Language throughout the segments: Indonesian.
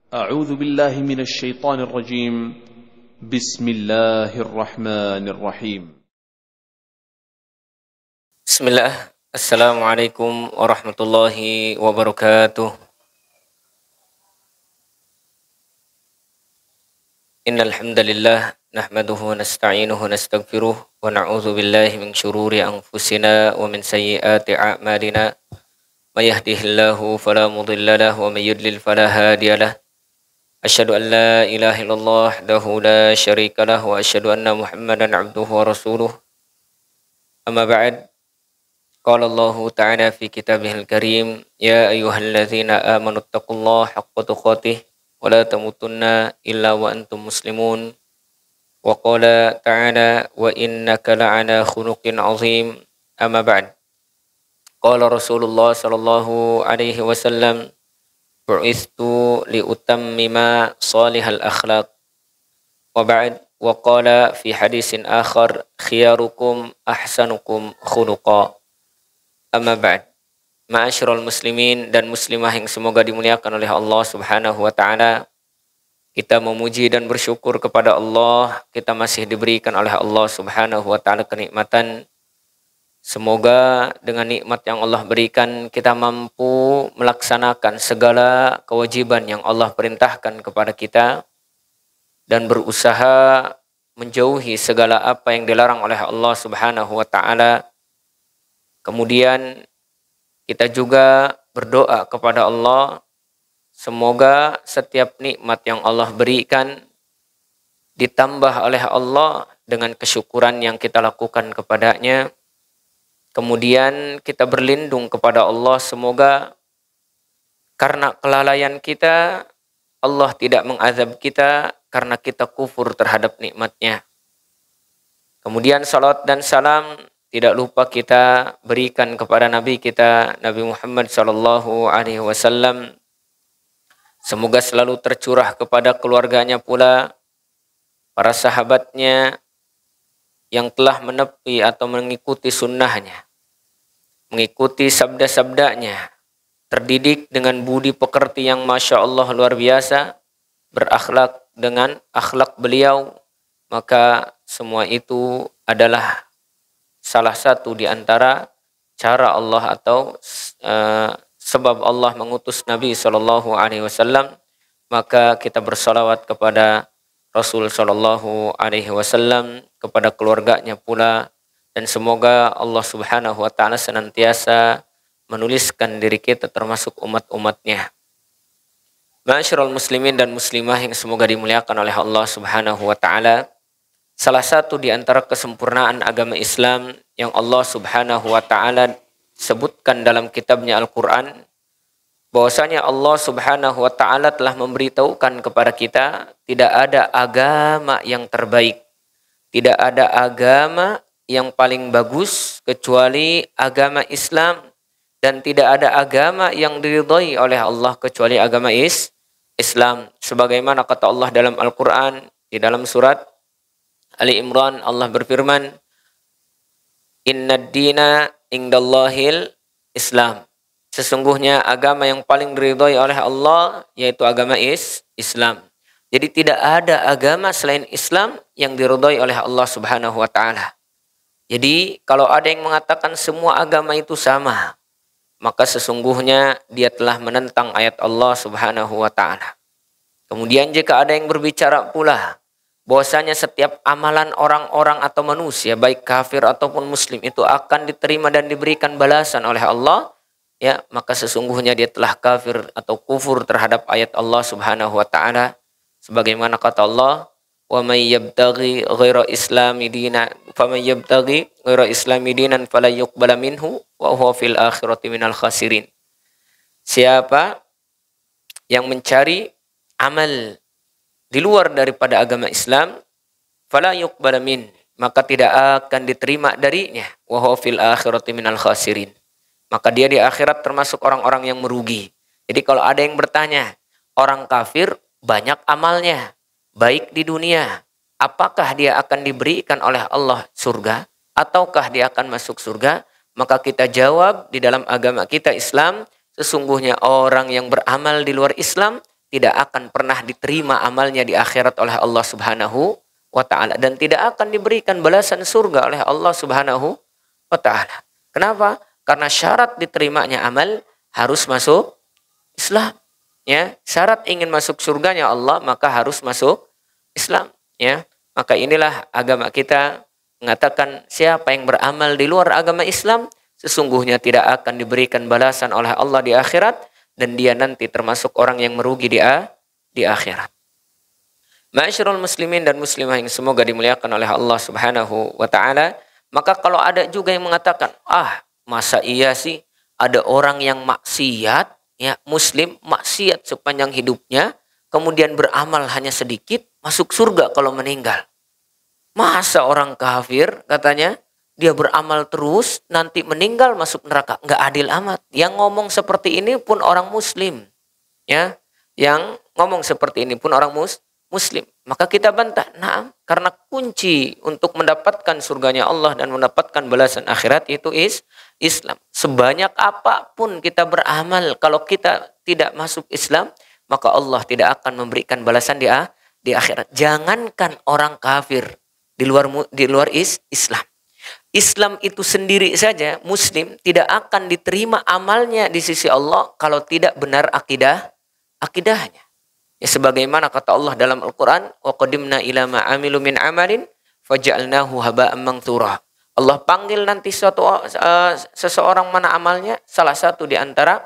أعوذ بالله من الشيطان الرجيم. بسم الله الرحمن الرحيم. بسم الله. Assalamualaikum warahmatullahi wabarakatuh. Innal hamdalillah nahmaduhu wa nasta'inuhu wa nastaghfiruh wa na'udzu billahi min syururi anfusina wa min sayyiati a'malina. May yahdihillahu fala mudilla lahu wa may yudlil fala hadiyalah. Asyhadu an la ilaha illallah wahdahu la syarika lahu wa asyhadu anna Muhammadan 'abduhu wa rasuluh. Amma ba'd. Qala Allah Ta'ala fi kitabihil karim, ya ayyuhalladzina amanu taqullaha haqqa tuqatih wa la tamutunna illa wa antum muslimun. Wa qala ta'ala, wa innaka la'ala khuluqin 'azim. Amma ba'd. Qala Rasulullah sallallahu alaihi wasallam, bu'istu li utammima salihal akhlaq. Wa ba'd. Wa qala fi hadisin akhar, khiyarukum ahsanukum khuluqa. Amma ba'd. Ma'asyiral muslimin dan muslimah yang semoga dimuliakan oleh Allah Subhanahu wa taala. Kita memuji dan bersyukur kepada Allah, kita masih diberikan oleh Allah Subhanahu wa taala kenikmatan. Semoga dengan nikmat yang Allah berikan kita mampu melaksanakan segala kewajiban yang Allah perintahkan kepada kita dan berusaha menjauhi segala apa yang dilarang oleh Allah Subhanahu wa taala. Kemudian kita juga berdoa kepada Allah, semoga setiap nikmat yang Allah berikan ditambah oleh Allah dengan kesyukuran yang kita lakukan kepadanya. Kemudian kita berlindung kepada Allah, semoga karena kelalaian kita Allah tidak mengazab kita karena kita kufur terhadap nikmatnya. Kemudian salat dan salam tidak lupa kita berikan kepada Nabi kita, Nabi Muhammad sallallahu alaihi wasallam. Semoga selalu tercurah kepada keluarganya pula, para sahabatnya yang telah menepi atau mengikuti sunnahnya, mengikuti sabda-sabdanya, terdidik dengan budi pekerti yang Masya Allah luar biasa, berakhlak dengan akhlak beliau, maka semua itu adalah salah satu di antara cara Allah atau sebab Allah mengutus Nabi sallallahu alaihi wasallam. Maka kita bersalawat kepada Rasul sallallahu alaihi wasallam, kepada keluarganya pula, dan semoga Allah Subhanahu wa taala senantiasa menuliskan diri kita termasuk umat-umatnya. Ma'asyiral muslimin dan muslimah yang semoga dimuliakan oleh Allah Subhanahu wa taala. Salah satu di antara kesempurnaan agama Islam yang Allah Subhanahu wa taala sebutkan dalam kitabnya Al-Qur'an, bahwasanya Allah Subhanahu wa taala telah memberitahukan kepada kita tidak ada agama yang terbaik, tidak ada agama yang paling bagus kecuali agama Islam, dan tidak ada agama yang diridhai oleh Allah kecuali agama Islam. Sebagaimana kata Allah dalam Al-Qur'an di dalam surat Ali Imran, Allah berfirman, Innad dina indallahil Islam. Sesungguhnya agama yang paling diridhai oleh Allah yaitu agama Islam. Jadi tidak ada agama selain Islam yang diridhai oleh Allah Subhanahu wa taala. Jadi kalau ada yang mengatakan semua agama itu sama, maka sesungguhnya dia telah menentang ayat Allah Subhanahu wa taala. Kemudian jika ada yang berbicara pula bahwasanya setiap amalan orang-orang atau manusia, baik kafir ataupun muslim, itu akan diterima dan diberikan balasan oleh Allah, ya, maka sesungguhnya dia telah kafir atau kufur terhadap ayat Allah Subhanahu wa taala. Sebagaimana kata Allah, "Wa may yabtaghi ghaira islami dinan, faman yabtaghi ghaira islami dinan fala yuqbala minhu wa huwa fil akhirati minal khasirin." Siapa yang mencari amal di luar daripada agama Islam, fala yuqbala min, maka tidak akan diterima darinya, wa huwa fil akhirati minal khasirin, maka dia di akhirat termasuk orang-orang yang merugi. Jadi kalau ada yang bertanya, orang kafir banyak amalnya, baik di dunia, apakah dia akan diberikan oleh Allah surga, ataukah dia akan masuk surga? Maka kita jawab di dalam agama kita Islam, sesungguhnya orang yang beramal di luar Islam tidak akan pernah diterima amalnya di akhirat oleh Allah Subhanahu wa taala dan tidak akan diberikan balasan surga oleh Allah Subhanahu wa taala. Kenapa? Karena syarat diterimanya amal harus masuk Islam. Ya, syarat ingin masuk surganya Allah maka harus masuk Islam. Ya, maka inilah agama kita mengatakan siapa yang beramal di luar agama Islam sesungguhnya tidak akan diberikan balasan oleh Allah di akhirat dan dia nanti termasuk orang yang merugi di akhirat. Ma'asyiral muslimin dan muslimah yang semoga dimuliakan oleh Allah Subhanahu wa taala, maka kalau ada juga yang mengatakan, masa iya sih ada orang yang maksiat, ya, muslim maksiat sepanjang hidupnya, kemudian beramal hanya sedikit, masuk surga kalau meninggal. Masa orang kafir katanya dia beramal terus nanti meninggal masuk neraka? Enggak adil amat. Yang ngomong seperti ini pun orang muslim. Ya, yang ngomong seperti ini pun orang muslim. Maka kita bantah, nah, karena kunci untuk mendapatkan surganya Allah dan mendapatkan balasan akhirat itu Islam. Sebanyak apapun kita beramal, kalau kita tidak masuk Islam, maka Allah tidak akan memberikan balasan di akhirat. Jangankan orang kafir di luar Islam. Islam itu sendiri saja, muslim tidak akan diterima amalnya di sisi Allah kalau tidak benar akidahnya. Ya, sebagaimana kata Allah dalam Al-Quran, wa qadimna ila ma amilu min amalin faja'alnahu haba'an manthura. Allah panggil nanti seseorang mana amalnya, salah satu di antara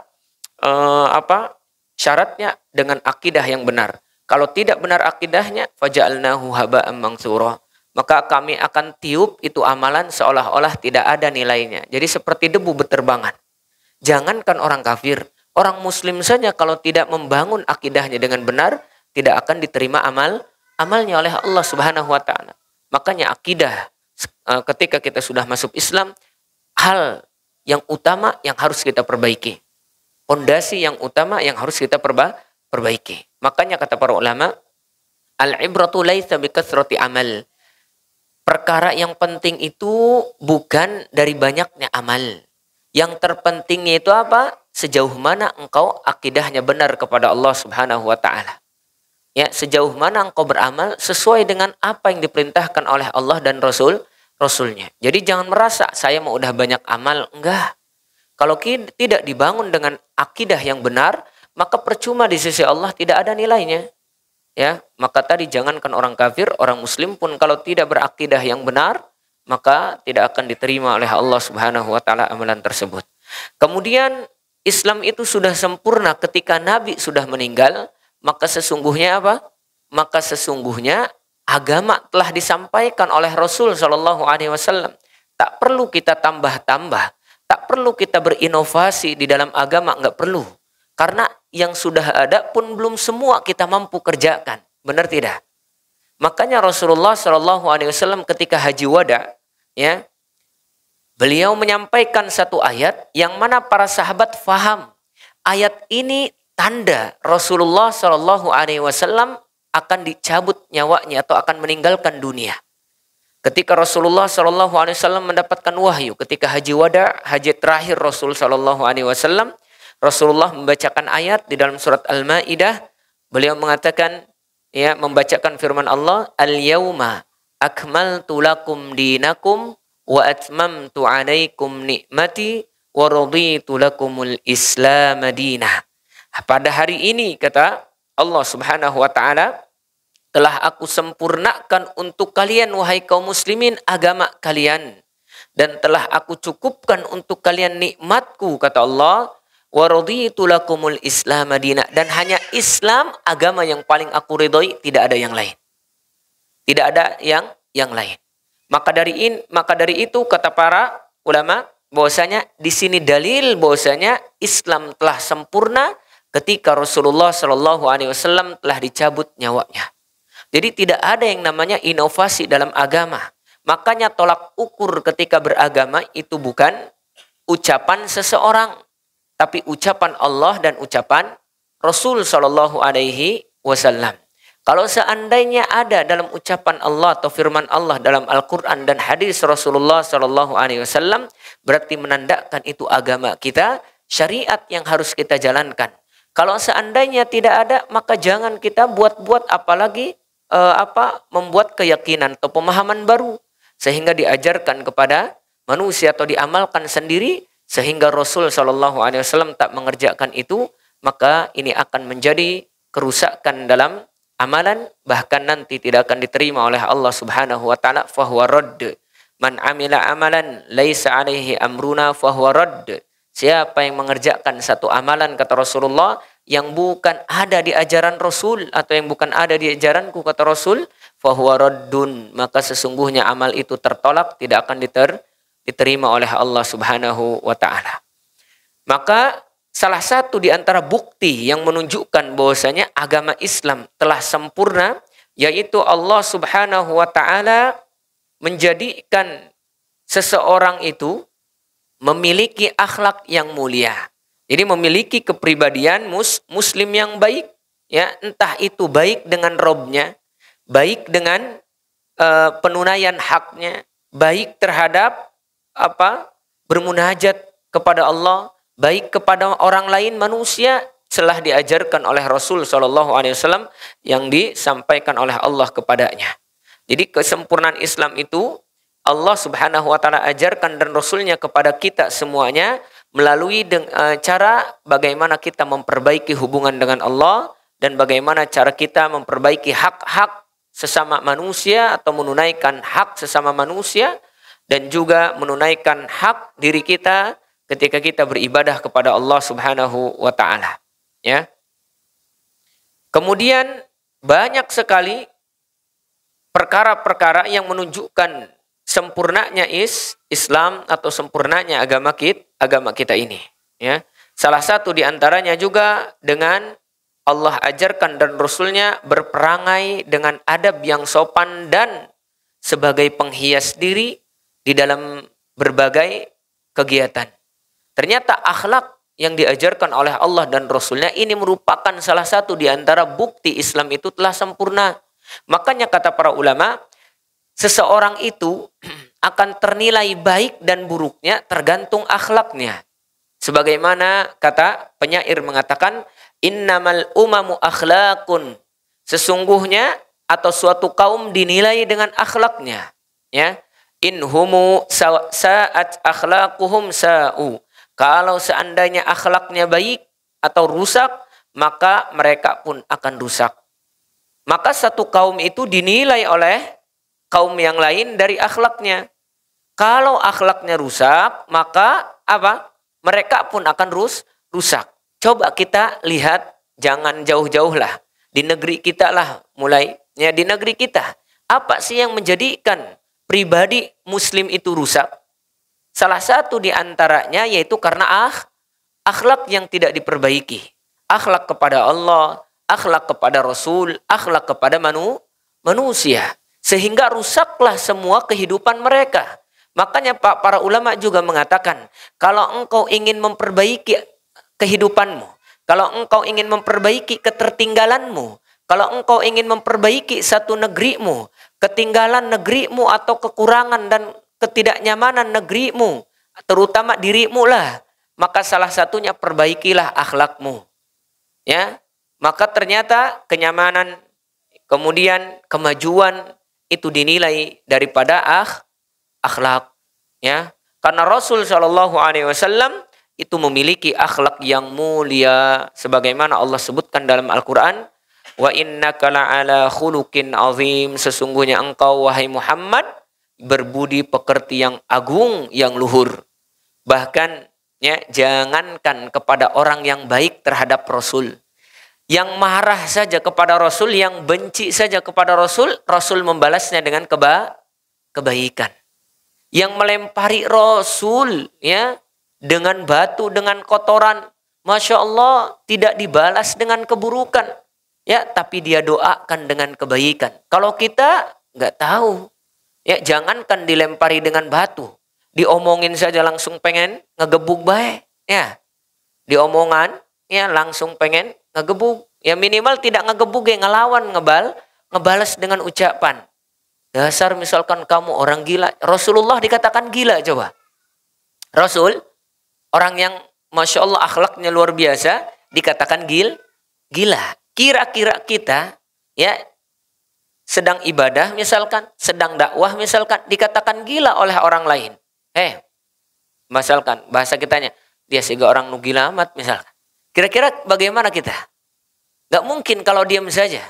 syaratnya dengan akidah yang benar. Kalau tidak benar akidahnya, faja'alnahu haba'an manthura, maka kami akan tiup itu amalan seolah-olah tidak ada nilainya. Jadi seperti debu berterbangan. Jangankan orang kafir, orang muslim saja kalau tidak membangun akidahnya dengan benar, tidak akan diterima amalnya oleh Allah Subhanahu wa taala. Makanya akidah ketika kita sudah masuk Islam, hal yang utama yang harus kita perbaiki. Pondasi yang utama yang harus kita perbaiki. Makanya kata para ulama, al-ibratu laitsa bi kathrati amal. Perkara yang penting itu bukan dari banyaknya amal. Yang terpentingnya itu apa? Sejauh mana engkau akidahnya benar kepada Allah Subhanahu wa taala. Ya, sejauh mana engkau beramal sesuai dengan apa yang diperintahkan oleh Allah dan Rasulnya. Jadi jangan merasa saya mau udah banyak amal, enggak. Kalau tidak dibangun dengan akidah yang benar, maka percuma di sisi Allah, tidak ada nilainya. Ya, maka tadi jangankan orang kafir, orang muslim pun kalau tidak berakidah yang benar, maka tidak akan diterima oleh Allah Subhanahu wa taala amalan tersebut. Kemudian Islam itu sudah sempurna ketika Nabi sudah meninggal, maka sesungguhnya apa? Maka sesungguhnya agama telah disampaikan oleh Rasul Shallallahu alaihi wasallam. Tak perlu kita tambah-tambah, tak perlu kita berinovasi di dalam agama, enggak perlu. Karena yang sudah ada pun belum semua kita mampu kerjakan. Benar tidak? Makanya Rasulullah Shallallahu alaihi wasallam ketika haji wada, ya, beliau menyampaikan satu ayat yang mana para sahabat faham. Ayat ini tanda Rasulullah Shallallahu alaihi wasallam akan dicabut nyawanya atau akan meninggalkan dunia. Ketika Rasulullah Shallallahu alaihi wasallam mendapatkan wahyu ketika haji wada, haji terakhir Rasul Shallallahu alaihi wasallam, Rasulullah membacakan ayat di dalam surat Al-Maidah. Beliau mengatakan, ya, membacakan firman Allah, al-yauma akmaltu lakum dinakum wa atmamtu alaikum ni'mati wa raditu lakumul islam madinah. Pada hari ini, kata Allah Subhanahu wa taala, telah aku sempurnakan untuk kalian wahai kaum muslimin agama kalian, dan telah aku cukupkan untuk kalian nikmatku, kata Allah, wa raditu lakumul islam madinah, dan hanya Islam agama yang paling aku ridhoi, tidak ada yang lain. Tidak ada yang lain. Maka dari itu kata para ulama bahwasanya di sini dalil bahwasanya Islam telah sempurna ketika Rasulullah Shallallahu alaihi wasallam telah dicabut nyawanya. Jadi tidak ada yang namanya inovasi dalam agama. Makanya tolak ukur ketika beragama itu bukan ucapan seseorang, tapi ucapan Allah dan ucapan Rasul Shallallahu alaihi wasallam. Kalau seandainya ada dalam ucapan Allah atau firman Allah dalam Al-Quran dan hadis Rasulullah Shallallahu alaihi wasallam, berarti menandakan itu agama kita, syariat yang harus kita jalankan. Kalau seandainya tidak ada, maka jangan kita buat-buat, apalagi membuat keyakinan atau pemahaman baru sehingga diajarkan kepada manusia atau diamalkan sendiri sehingga Rasul Shallallahu Alaihi Wasallam tak mengerjakan itu, maka ini akan menjadi kerusakan dalam amalan, bahkan nanti tidak akan diterima oleh Allah Subhanahu wa taala. Fahuwa radd. Man amila amalan laisa alaihi amruna fahuwa radd. Siapa yang mengerjakan satu amalan, kata Rasulullah, yang bukan ada di ajaran Rasul atau yang bukan ada di ajaranku, kata Rasul, fahuwa raddun, maka sesungguhnya amal itu tertolak, tidak akan diterima oleh Allah Subhanahu wa taala. Maka salah satu di antara bukti yang menunjukkan bahwasanya agama Islam telah sempurna, yaitu Allah Subhanahu wa taala menjadikan seseorang itu memiliki akhlak yang mulia. Jadi memiliki kepribadian muslim yang baik, ya, entah itu baik dengan Robnya, baik dengan penunaian haknya, baik terhadap bermunajat kepada Allah, baik kepada orang lain manusia, telah diajarkan oleh Rasul Shallallahu Alaihi Wasallam yang disampaikan oleh Allah kepadanya. Jadi kesempurnaan Islam itu Allah Subhanahu wa taala ajarkan dan Rasulnya kepada kita semuanya melalui cara bagaimana kita memperbaiki hubungan dengan Allah dan bagaimana cara kita memperbaiki hak-hak sesama manusia atau menunaikan hak sesama manusia dan juga menunaikan hak diri kita ketika kita beribadah kepada Allah Subhanahu wa taala, ya. Kemudian banyak sekali perkara-perkara yang menunjukkan sempurnanya Islam atau sempurnanya agama kita ini, ya. Salah satu di antaranya juga dengan Allah ajarkan dan Rasulnya berperangai dengan adab yang sopan dan sebagai penghias diri di dalam berbagai kegiatan. Ternyata akhlak yang diajarkan oleh Allah dan Rasulnya ini merupakan salah satu di antara bukti Islam itu telah sempurna. Makanya kata para ulama, seseorang itu akan ternilai baik dan buruknya tergantung akhlaknya. Sebagaimana kata penyair mengatakan, innamal umamu akhlakun. Sesungguhnya atau suatu kaum dinilai dengan akhlaknya, ya. Inhumu sa'at akhlaquhum sa'u. Kalau seandainya akhlaknya baik atau rusak, maka mereka pun akan rusak. Maka satu kaum itu dinilai oleh kaum yang lain dari akhlaknya. Kalau akhlaknya rusak, maka mereka pun akan rusak. Coba kita lihat, jangan jauh-jauh lah. Di negeri kita lah mulai. Ya, di negeri kita. Apa sih yang menjadikan pribadi muslim itu rusak? Salah satu di antaranya yaitu karena akhlak yang tidak diperbaiki. Akhlak kepada Allah, akhlak kepada Rasul, akhlak kepada manusia. Sehingga rusaklah semua kehidupan mereka. Makanya para ulama juga mengatakan, kalau engkau ingin memperbaiki kehidupanmu, kalau engkau ingin memperbaiki ketertinggalanmu, kalau engkau ingin memperbaiki satu negerimu, ketinggalan negerimu atau kekurangan dan ketidaknyamanan negerimu, terutama dirimu lah, maka salah satunya perbaikilah akhlakmu, ya. Maka ternyata kenyamanan, kemudian kemajuan itu dinilai daripada akhlak, ya. Karena Rasul Shallallahu Alaihi Wasallam itu memiliki akhlak yang mulia, sebagaimana Allah sebutkan dalam Al-Quran, wa innaka la'ala khuluqin azim. Sesungguhnya engkau wahai Muhammad berbudi pekerti yang agung, yang luhur. Bahkan, ya, jangankan kepada orang yang baik terhadap Rasul, yang marah saja kepada Rasul, yang benci saja kepada Rasul, Rasul membalasnya dengan kebaikan. Yang melempari Rasul, ya, dengan batu, dengan kotoran, Masya Allah, tidak dibalas dengan keburukan, ya, tapi dia doakan dengan kebaikan. Kalau kita nggak tahu, ya, jangankan dilempari dengan batu, diomongin saja langsung pengen ngegebuk baik, ya, diomongan, ya, langsung pengen ngegebuk, ya, minimal tidak ngegebuk, ya, ngelawan, ngebalas dengan ucapan. Dasar misalkan kamu orang gila. Rasulullah dikatakan gila, coba. Rasul, orang yang Masya Allah akhlaknya luar biasa, dikatakan gila. Kira-kira kita ya sedang ibadah misalkan, sedang dakwah misalkan, dikatakan gila oleh orang lain. Misalkan bahasa kitanya, dia sehingga orang nu gila amat misalkan. Kira-kira bagaimana kita? Gak mungkin kalau diam saja.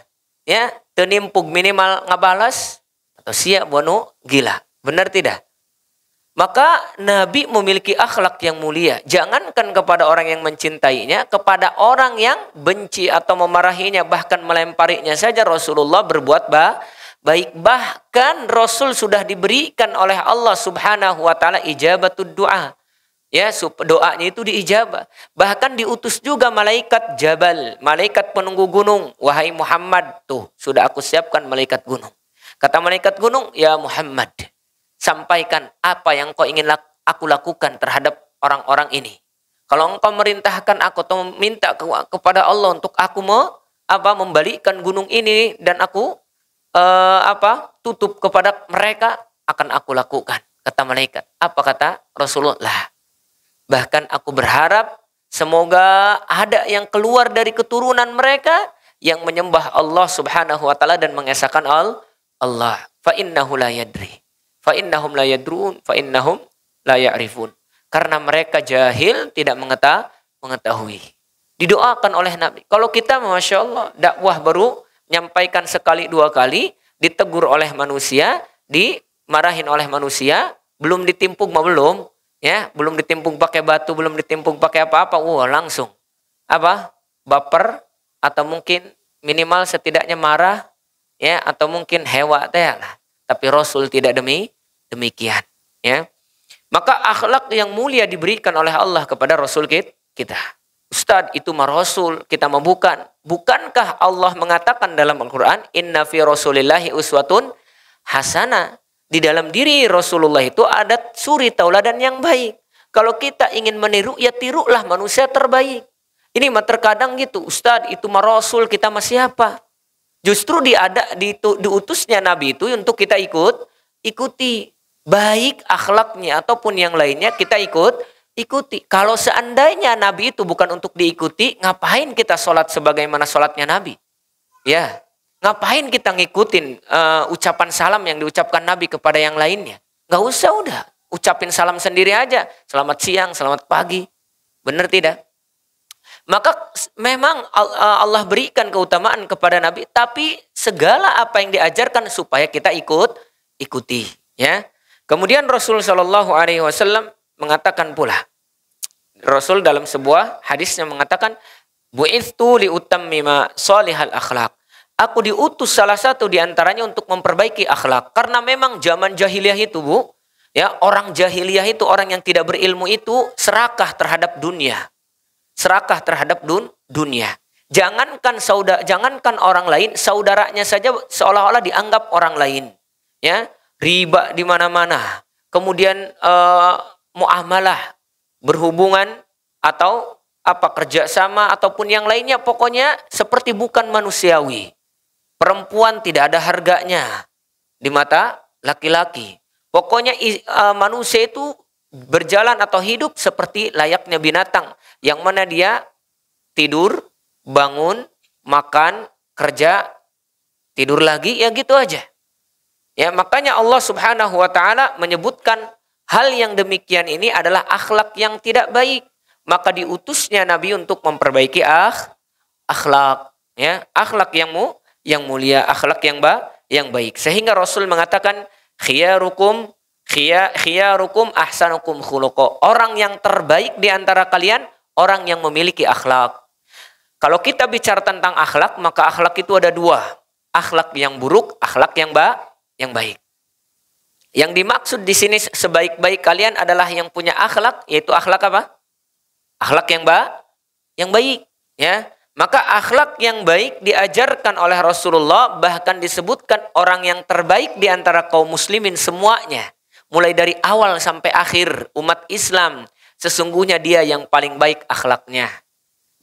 Ya, tenimpug minimal ngabalas atau siap buanu gila. Benar tidak? Maka Nabi memiliki akhlak yang mulia. Jangankan kepada orang yang mencintainya, kepada orang yang benci atau memarahinya, bahkan melemparinya saja Rasulullah berbuat baik. Bahkan Rasul sudah diberikan oleh Allah Subhanahu wa taala ijabatud doa. Ya, doanya itu diijabah. Bahkan diutus juga malaikat Jabal, malaikat penunggu gunung. Wahai Muhammad, tuh sudah aku siapkan malaikat gunung. Kata malaikat gunung, ya Muhammad, sampaikan apa yang kau ingin aku lakukan terhadap orang-orang ini. Kalau engkau merintahkan aku atau minta kepada Allah untuk aku membalikkan gunung ini dan aku tutup kepada mereka, akan aku lakukan. Kata malaikat. Apa kata Rasulullah? Bahkan aku berharap semoga ada yang keluar dari keturunan mereka yang menyembah Allah Subhanahu wa taala dan mengesahkan Allah. Fa innahu la yadri. Fa innahum la yadrun, fa innahum la ya'rifun. Karena mereka jahil, tidak mengetahui. Didoakan oleh Nabi. Kalau kita, Masya Allah, dakwah baru nyampaikan sekali dua kali, ditegur oleh manusia, dimarahin oleh manusia, belum ditimpuk belum, ya, belum ditimpuk pakai batu, belum ditimpuk pakai apa-apa, langsung baper, atau mungkin minimal setidaknya marah, ya, atau mungkin hewa lah. Tapi Rasul tidak demikian, ya. Maka akhlak yang mulia diberikan oleh Allah kepada Rasul kita. Ustaz, itu mah Rasul, kita mah bukan. Bukankah Allah mengatakan dalam Al-Quran, Inna fi Rasulillahi uswatun hasanah. Di dalam diri Rasulullah itu ada suri tauladan yang baik. Kalau kita ingin meniru, ya tirulah manusia terbaik. Ini mah terkadang gitu, Ustaz, itu mah Rasul, kita mah siapa? Justru diutusnya Nabi itu untuk kita ikuti. Baik akhlaknya ataupun yang lainnya kita ikuti. Kalau seandainya Nabi itu bukan untuk diikuti, ngapain kita sholat sebagaimana sholatnya Nabi? Ya, ngapain kita ngikutin ucapan salam yang diucapkan Nabi kepada yang lainnya? Gak usah, udah. Ucapin salam sendiri aja. Selamat siang, selamat pagi. Benar tidak? Maka memang Allah berikan keutamaan kepada Nabi, tapi segala apa yang diajarkan supaya kita ikuti, ya. Kemudian Rasul Shallallahu Alaihi Wasallam mengatakan pula, Rasul dalam sebuah hadisnya mengatakan, bu'ithu liutammima salihal akhlak. Aku diutus salah satu diantaranya untuk memperbaiki akhlak, karena memang zaman jahiliyah itu, Bu, ya, orang jahiliyah itu, orang yang tidak berilmu itu serakah terhadap dunia. Serakah terhadap dunia. Jangankan orang lain, saudaranya saja seolah-olah dianggap orang lain. Ya, riba di mana-mana. Kemudian muamalah, berhubungan atau kerjasama ataupun yang lainnya, pokoknya seperti bukan manusiawi. Perempuan tidak ada harganya di mata laki-laki. Pokoknya manusia itu berjalan atau hidup seperti layaknya binatang, yang mana dia tidur, bangun, makan, kerja, tidur lagi, ya gitu aja. Ya, makanya Allah Subhanahu wa taala menyebutkan hal yang demikian ini adalah akhlak yang tidak baik. Maka diutusnya Nabi untuk memperbaiki akhlak, ya, akhlak yang mulia, akhlak yang baik. Sehingga Rasul mengatakan, khiyarukum ahsanukum khuluqa. Orang yang terbaik di antara kalian, orang yang memiliki akhlak. Kalau kita bicara tentang akhlak, maka akhlak itu ada dua. Akhlak yang buruk, akhlak yang baik. Yang dimaksud di sini sebaik-baik kalian adalah yang punya akhlak, yaitu akhlak apa? Akhlak yang baik, ya. Maka akhlak yang baik diajarkan oleh Rasulullah, bahkan disebutkan orang yang terbaik di antara kaum muslimin semuanya. Mulai dari awal sampai akhir umat Islam, sesungguhnya dia yang paling baik akhlaknya.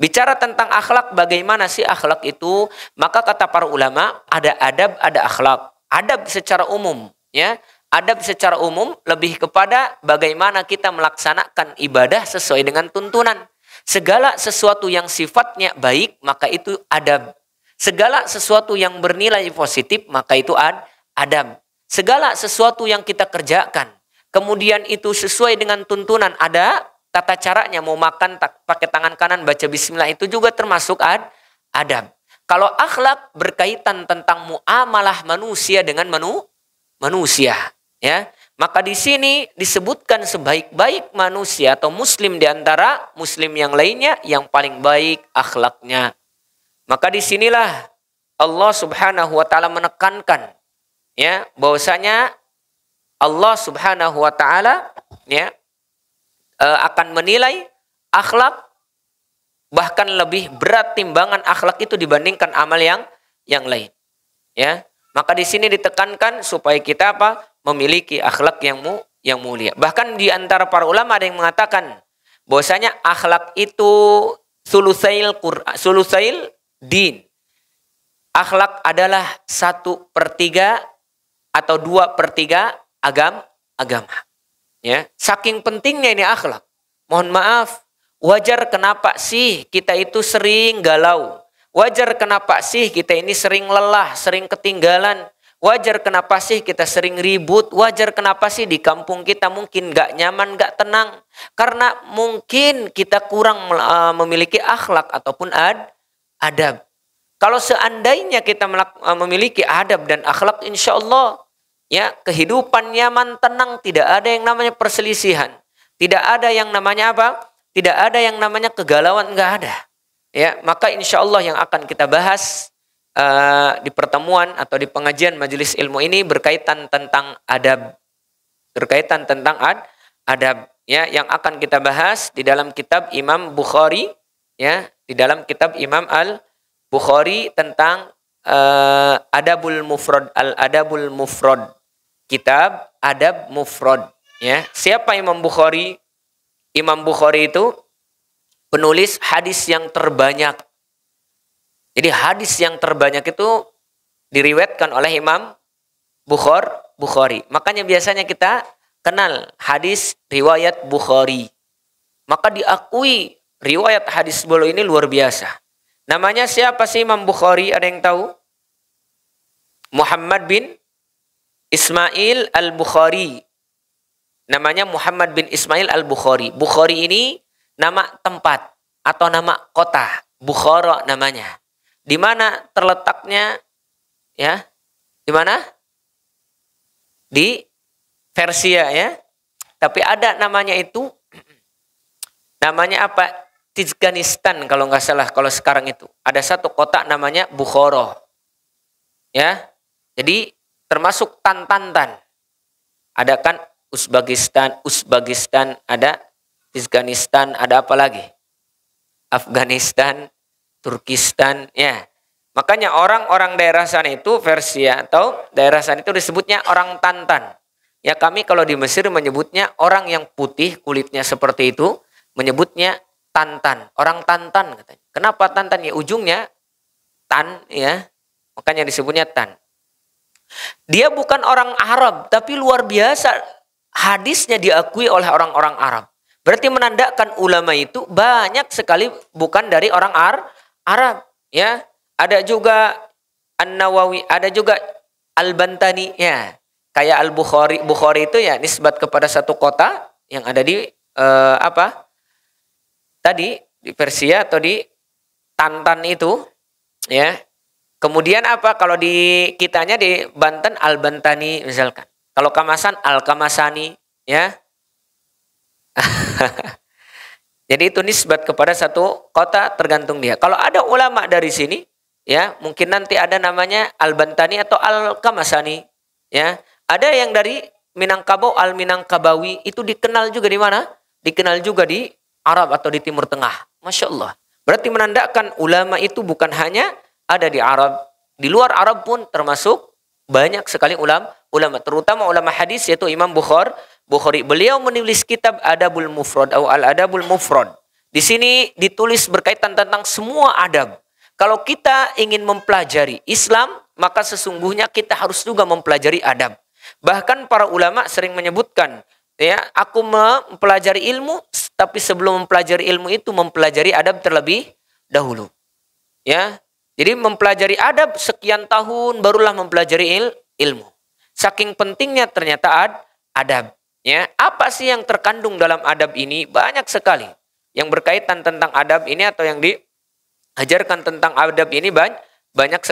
Bicara tentang akhlak, bagaimana sih akhlak itu? Maka kata para ulama, ada adab, ada akhlak. Adab secara umum, ya. Adab secara umum lebih kepada bagaimana kita melaksanakan ibadah sesuai dengan tuntunan. Segala sesuatu yang sifatnya baik, maka itu adab. Segala sesuatu yang bernilai positif, maka itu adab. Segala sesuatu yang kita kerjakan, kemudian itu sesuai dengan tuntunan, ada tata caranya, mau makan pakai tangan kanan baca bismillah, itu juga termasuk adab. Kalau akhlak berkaitan tentang muamalah manusia dengan manusia, ya, maka di sini disebutkan sebaik-baik manusia atau muslim di antara muslim yang lainnya yang paling baik akhlaknya. Maka disinilah Allah Subhanahu wa taala menekankan, ya, bahwasanya Allah Subhanahu wa taala, ya, akan menilai akhlak, bahkan lebih berat timbangan akhlak itu dibandingkan amal yang lain, ya. Maka di sini ditekankan supaya kita apa? Memiliki akhlak yang mulia. Bahkan di antara para ulama ada yang mengatakan bahwasanya akhlak itu sulusail Qur'an, sulusail din. Akhlak adalah 1/3 atau 2/3 agama. Ya, saking pentingnya ini akhlak. Mohon maaf, wajar kenapa sih kita itu sering galau? Wajar kenapa sih kita ini sering lelah, sering ketinggalan? Wajar kenapa sih kita sering ribut? Wajar kenapa sih di kampung kita mungkin gak nyaman, gak tenang? Karena mungkin kita kurang memiliki akhlak ataupun adab. Kalau seandainya kita memiliki adab dan akhlak, insya Allah, ya, kehidupan nyaman, tenang, tidak ada yang namanya perselisihan, tidak ada yang namanya apa? Tidak ada yang namanya kegalauan, nggak ada. Ya, maka insya Allah yang akan kita bahas di pertemuan atau di pengajian majelis ilmu ini berkaitan tentang adab, berkaitan tentang adab, ya, yang akan kita bahas di dalam kitab Imam Bukhari, ya, di dalam kitab Imam Al-Bukhari tentang Adabul Mufrad, Al-Adabul Mufrad. Kitab Adab Mufrad, ya. Siapa Imam Bukhari? Imam Bukhari itu penulis hadis yang terbanyak. Jadi hadis yang terbanyak itu diriwayatkan oleh Imam Bukhari. Makanya biasanya kita kenal hadis riwayat Bukhari. Maka diakui riwayat hadis beliau ini luar biasa. Namanya siapa sih Imam Bukhari? Ada yang tahu? Muhammad bin Ismail Al-Bukhari. Namanya Muhammad bin Ismail Al-Bukhari. Bukhari ini nama tempat atau nama kota. Bukhara namanya. Di mana terletaknya, ya? Di mana? Di Persia, ya. Tapi ada namanya itu, namanya apa? Tizkanistan kalau nggak salah kalau sekarang itu. Ada satu kota namanya Bukhara. Ya. Jadi termasuk Tantan. Ada kan Uzbekistan, ada Afghanistan, ada apa lagi? Afghanistan, Turkistan, ya. Makanya orang-orang daerah sana itu Persia atau daerah sana itu disebutnya orang Tantan. Ya, kami kalau di Mesir menyebutnya orang yang putih kulitnya seperti itu, menyebutnya Tantan. Orang Tantan katanya. Kenapa Tantan? Ya ujungnya tan, ya. Makanya disebutnya tan. Dia bukan orang Arab, tapi luar biasa hadisnya diakui oleh orang-orang Arab. Berarti menandakan ulama itu banyak sekali bukan dari orang Arab, ya. Ada juga An-Nawawi, ada juga Al-Bantani, ya. Kayak Bukhari itu ya nisbat kepada satu kota yang ada di apa? Tadi di Persia atau di Tantan itu, ya. Kemudian apa kalau di kitanya di Banten Al-Bantani misalkan. Kalau Kamasan Al-Kamasani, ya. Jadi itu nisbat kepada satu kota tergantung dia. Kalau ada ulama dari sini, ya, mungkin nanti ada namanya Al-Bantani atau Al-Kamasani, ya. Ada yang dari Minangkabau Al-Minangkabawi, itu dikenal juga di mana? Dikenal juga di Arab atau di Timur Tengah. Masya Allah. Berarti menandakan ulama itu bukan hanya ada di Arab, di luar Arab pun termasuk banyak sekali ulama, terutama ulama hadis yaitu Imam Bukhari. Beliau menulis kitab Adabul Mufrad atau Al-Adabul Mufrad. Di sini ditulis berkaitan tentang semua adab. Kalau kita ingin mempelajari Islam, maka sesungguhnya kita harus juga mempelajari adab. Bahkan para ulama sering menyebutkan, ya, aku mempelajari ilmu tapi sebelum mempelajari ilmu itu mempelajari adab terlebih dahulu. Ya. Jadi mempelajari adab sekian tahun barulah mempelajari ilmu. Saking pentingnya ternyata adab. Ya. Apa sih yang terkandung dalam adab ini? Banyak sekali. Yang berkaitan tentang adab ini atau yang diajarkan tentang adab ini banyak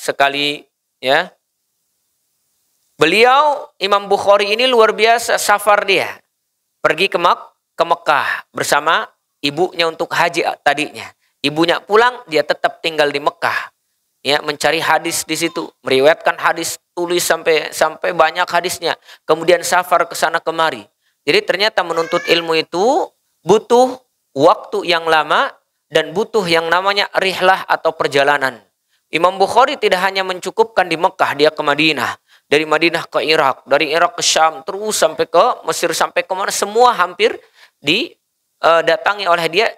sekali ya. Beliau Imam Bukhari ini luar biasa safar dia. Pergi ke Mekah bersama ibunya untuk haji tadinya. Ibunya pulang, dia tetap tinggal di Mekah. Ya, mencari hadis di situ, meriwayatkan hadis, tulis sampai banyak hadisnya. Kemudian safar ke sana kemari. Jadi ternyata menuntut ilmu itu butuh waktu yang lama dan butuh yang namanya rihlah atau perjalanan. Imam Bukhari tidak hanya mencukupkan di Mekah, dia ke Madinah. Dari Madinah ke Irak, dari Irak ke Syam, terus sampai ke Mesir, sampai kemana, semua hampir didatangi oleh dia.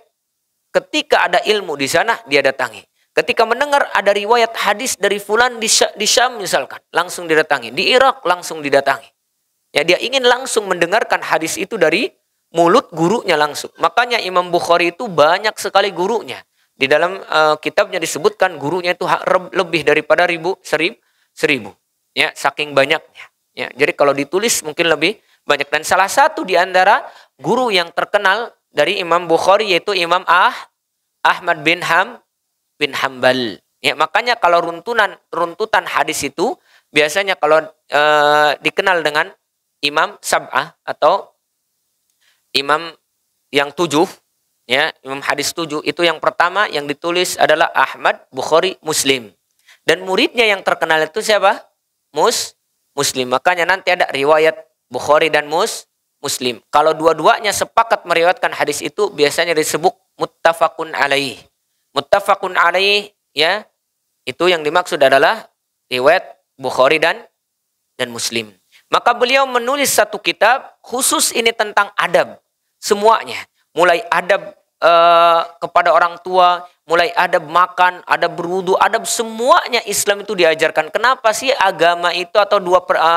Ketika ada ilmu di sana, dia datangi. Ketika mendengar ada riwayat hadis dari fulan di Syam misalkan, langsung didatangi. Di Irak, langsung didatangi. Ya, dia ingin langsung mendengarkan hadis itu dari mulut gurunya langsung. Makanya Imam Bukhari itu banyak sekali gurunya. Di dalam kitabnya disebutkan gurunya itu lebih daripada seribu. Ya, saking banyaknya. Ya, jadi kalau ditulis mungkin lebih banyak. Dan salah satu di antara guru yang terkenal dari Imam Bukhari yaitu Imam Ahmad bin Hambal. Ya, makanya kalau runtutan hadis itu biasanya kalau dikenal dengan Imam Sab'ah atau Imam yang 7. Ya, Imam hadis 7 itu yang pertama yang ditulis adalah Ahmad, Bukhari, Muslim. Dan muridnya yang terkenal itu siapa? Muslim. Makanya nanti ada riwayat Bukhari dan Muslim. Kalau dua-duanya sepakat meriwayatkan hadis itu biasanya disebut muttafaqun alaih. Muttafaqun alaih ya, itu yang dimaksud adalah riwayat Bukhari dan Muslim. Maka beliau menulis satu kitab khusus ini tentang adab. Semuanya. Mulai adab kepada orang tua, mulai adab makan, adab berwudu, adab semuanya Islam itu diajarkan. Kenapa sih agama itu atau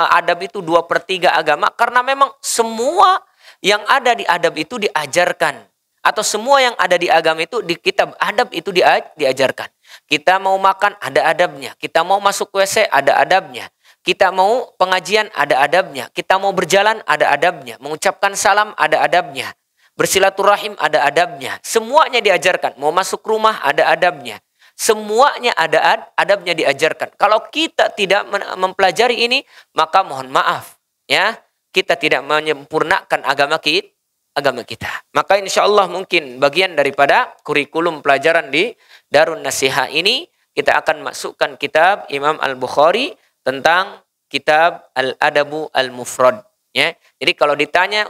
adab itu 2/3 agama? Karena memang semua yang ada di adab itu diajarkan. Atau semua yang ada di agama itu di kitab adab itu diajarkan. Kita mau makan ada adabnya. Kita mau masuk WC ada adabnya. Kita mau pengajian ada adabnya. Kita mau berjalan ada adabnya. Mengucapkan salam ada adabnya. Bersilaturahim ada adabnya. Semuanya diajarkan. Mau masuk rumah ada adabnya. Semuanya ada adabnya diajarkan. Kalau kita tidak mempelajari ini, maka mohon maaf. Ya, kita tidak menyempurnakan agama kita. Maka insya Allah mungkin bagian daripada kurikulum pelajaran di Darun Nasiha ini, kita akan masukkan kitab Imam Al-Bukhari tentang kitab Al-Adabu Al-Mufrad. Ya, jadi kalau ditanya,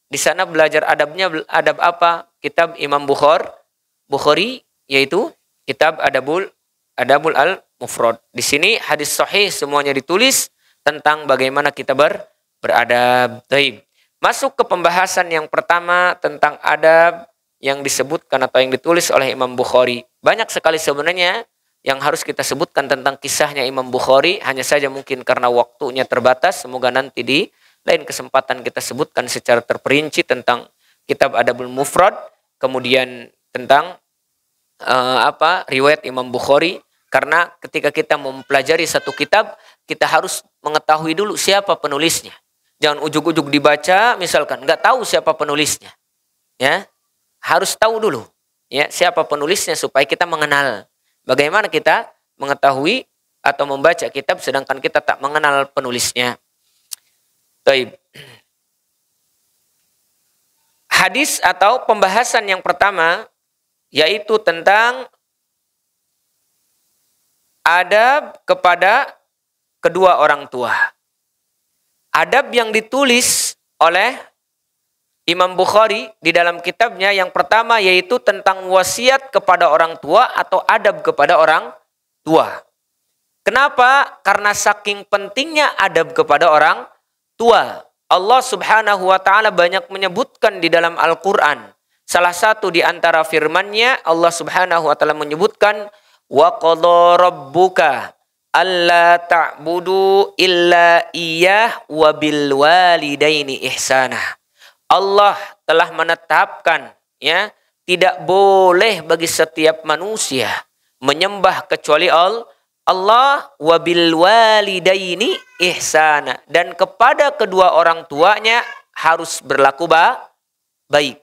di sana belajar adabnya, adab apa? Kitab Imam Bukhari, yaitu kitab Adabul Al-Mufrad. Di sini hadis sahih semuanya ditulis tentang bagaimana kita beradab. Baik. Masuk ke pembahasan yang pertama tentang adab yang disebutkan atau yang ditulis oleh Imam Bukhari. Banyak sekali sebenarnya yang harus kita sebutkan tentang kisahnya Imam Bukhari. Hanya saja mungkin karena waktunya terbatas. Semoga nanti di lain kesempatan kita sebutkan secara terperinci tentang kitab Adabul Mufrad, kemudian tentang riwayat Imam Bukhari. Karena ketika kita mempelajari satu kitab, kita harus mengetahui dulu siapa penulisnya. Jangan ujuk-ujuk dibaca, misalkan nggak tahu siapa penulisnya, ya harus tahu dulu, ya siapa penulisnya supaya kita mengenal. Bagaimana kita mengetahui atau membaca kitab sedangkan kita tak mengenal penulisnya. Baik. Hadis atau pembahasan yang pertama yaitu tentang adab kepada kedua orang tua. Adab yang ditulis oleh Imam Bukhari di dalam kitabnya yang pertama yaitu tentang wasiat kepada orang tua atau adab kepada orang tua. Kenapa? Karena saking pentingnya adab kepada orang tua. Allah Subhanahu wa taala banyak menyebutkan di dalam Al-Qur'an. Salah satu di antara firman-Nya Allah Subhanahu wa taala menyebutkan wa qadha rabbuka alla ta'budu illa iyyah wa bil walidaini ihsana. Allah telah menetapkan, ya, tidak boleh bagi setiap manusia menyembah kecuali Allah, wa bil walidaini ihsana, dan kepada kedua orang tuanya harus berlaku baik.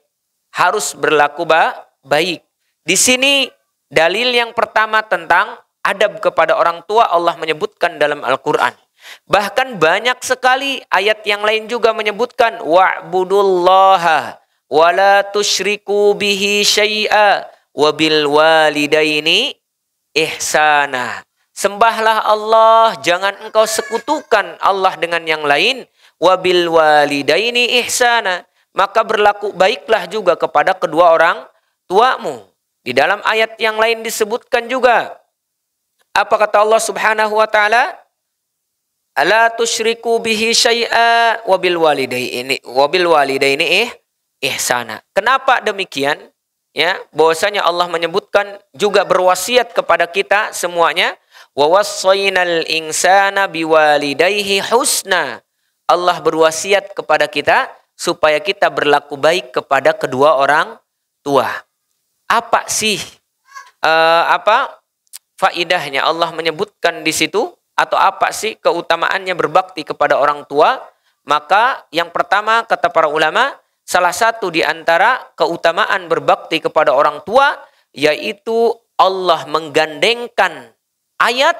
Harus berlaku baik. Di sini dalil yang pertama tentang adab kepada orang tua Allah menyebutkan dalam Al-Qur'an. Bahkan banyak sekali ayat yang lain juga menyebutkan wa'budullaha wa la tusyriku bihi syai'a wa bil walidaini ihsana. Sembahlah Allah, jangan engkau sekutukan Allah dengan yang lain. Wa bil walidaini ihsana, maka berlaku baiklah juga kepada kedua orang tuamu. Di dalam ayat yang lain disebutkan juga, apa kata Allah Subhanahu wa taala? Ala tusyriku bihi syai'a wa bil walidaini ihsana. Kenapa demikian? Ya, bahwasanya Allah menyebutkan juga berwasiat kepada kita semuanya, wa wassaynal insana biwalidayhi husna. Allah berwasiat kepada kita supaya kita berlaku baik kepada kedua orang tua. Apa sih faidahnya Allah menyebutkan di situ, atau apa sih keutamaannya berbakti kepada orang tua? Maka yang pertama kata para ulama, salah satu di antara keutamaan berbakti kepada orang tua yaitu Allah menggandengkan ayat,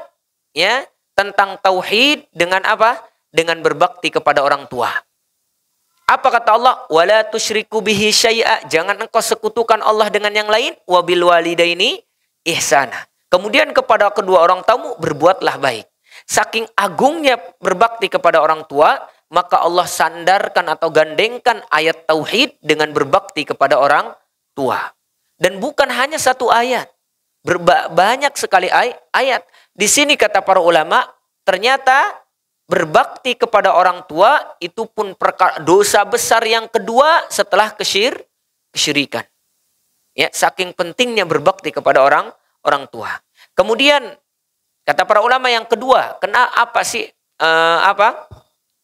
ya, tentang tauhid dengan apa? Dengan berbakti kepada orang tua. Apa kata Allah? Wala tusyriku bihi syai'a, jangan engkau sekutukan Allah dengan yang lain. Wa bil walidaini ihsana. Kemudian kepada kedua orang tuamu berbuatlah baik. Saking agungnya berbakti kepada orang tua, maka Allah sandarkan atau gandengkan ayat tauhid dengan berbakti kepada orang tua. Dan bukan hanya satu ayat, banyak sekali ayat. Di sini kata para ulama, ternyata berbakti kepada orang tua itu pun dosa besar yang kedua setelah kesyirikan. Ya, saking pentingnya berbakti kepada orang tua. Kemudian kata para ulama yang kedua, kenapa sih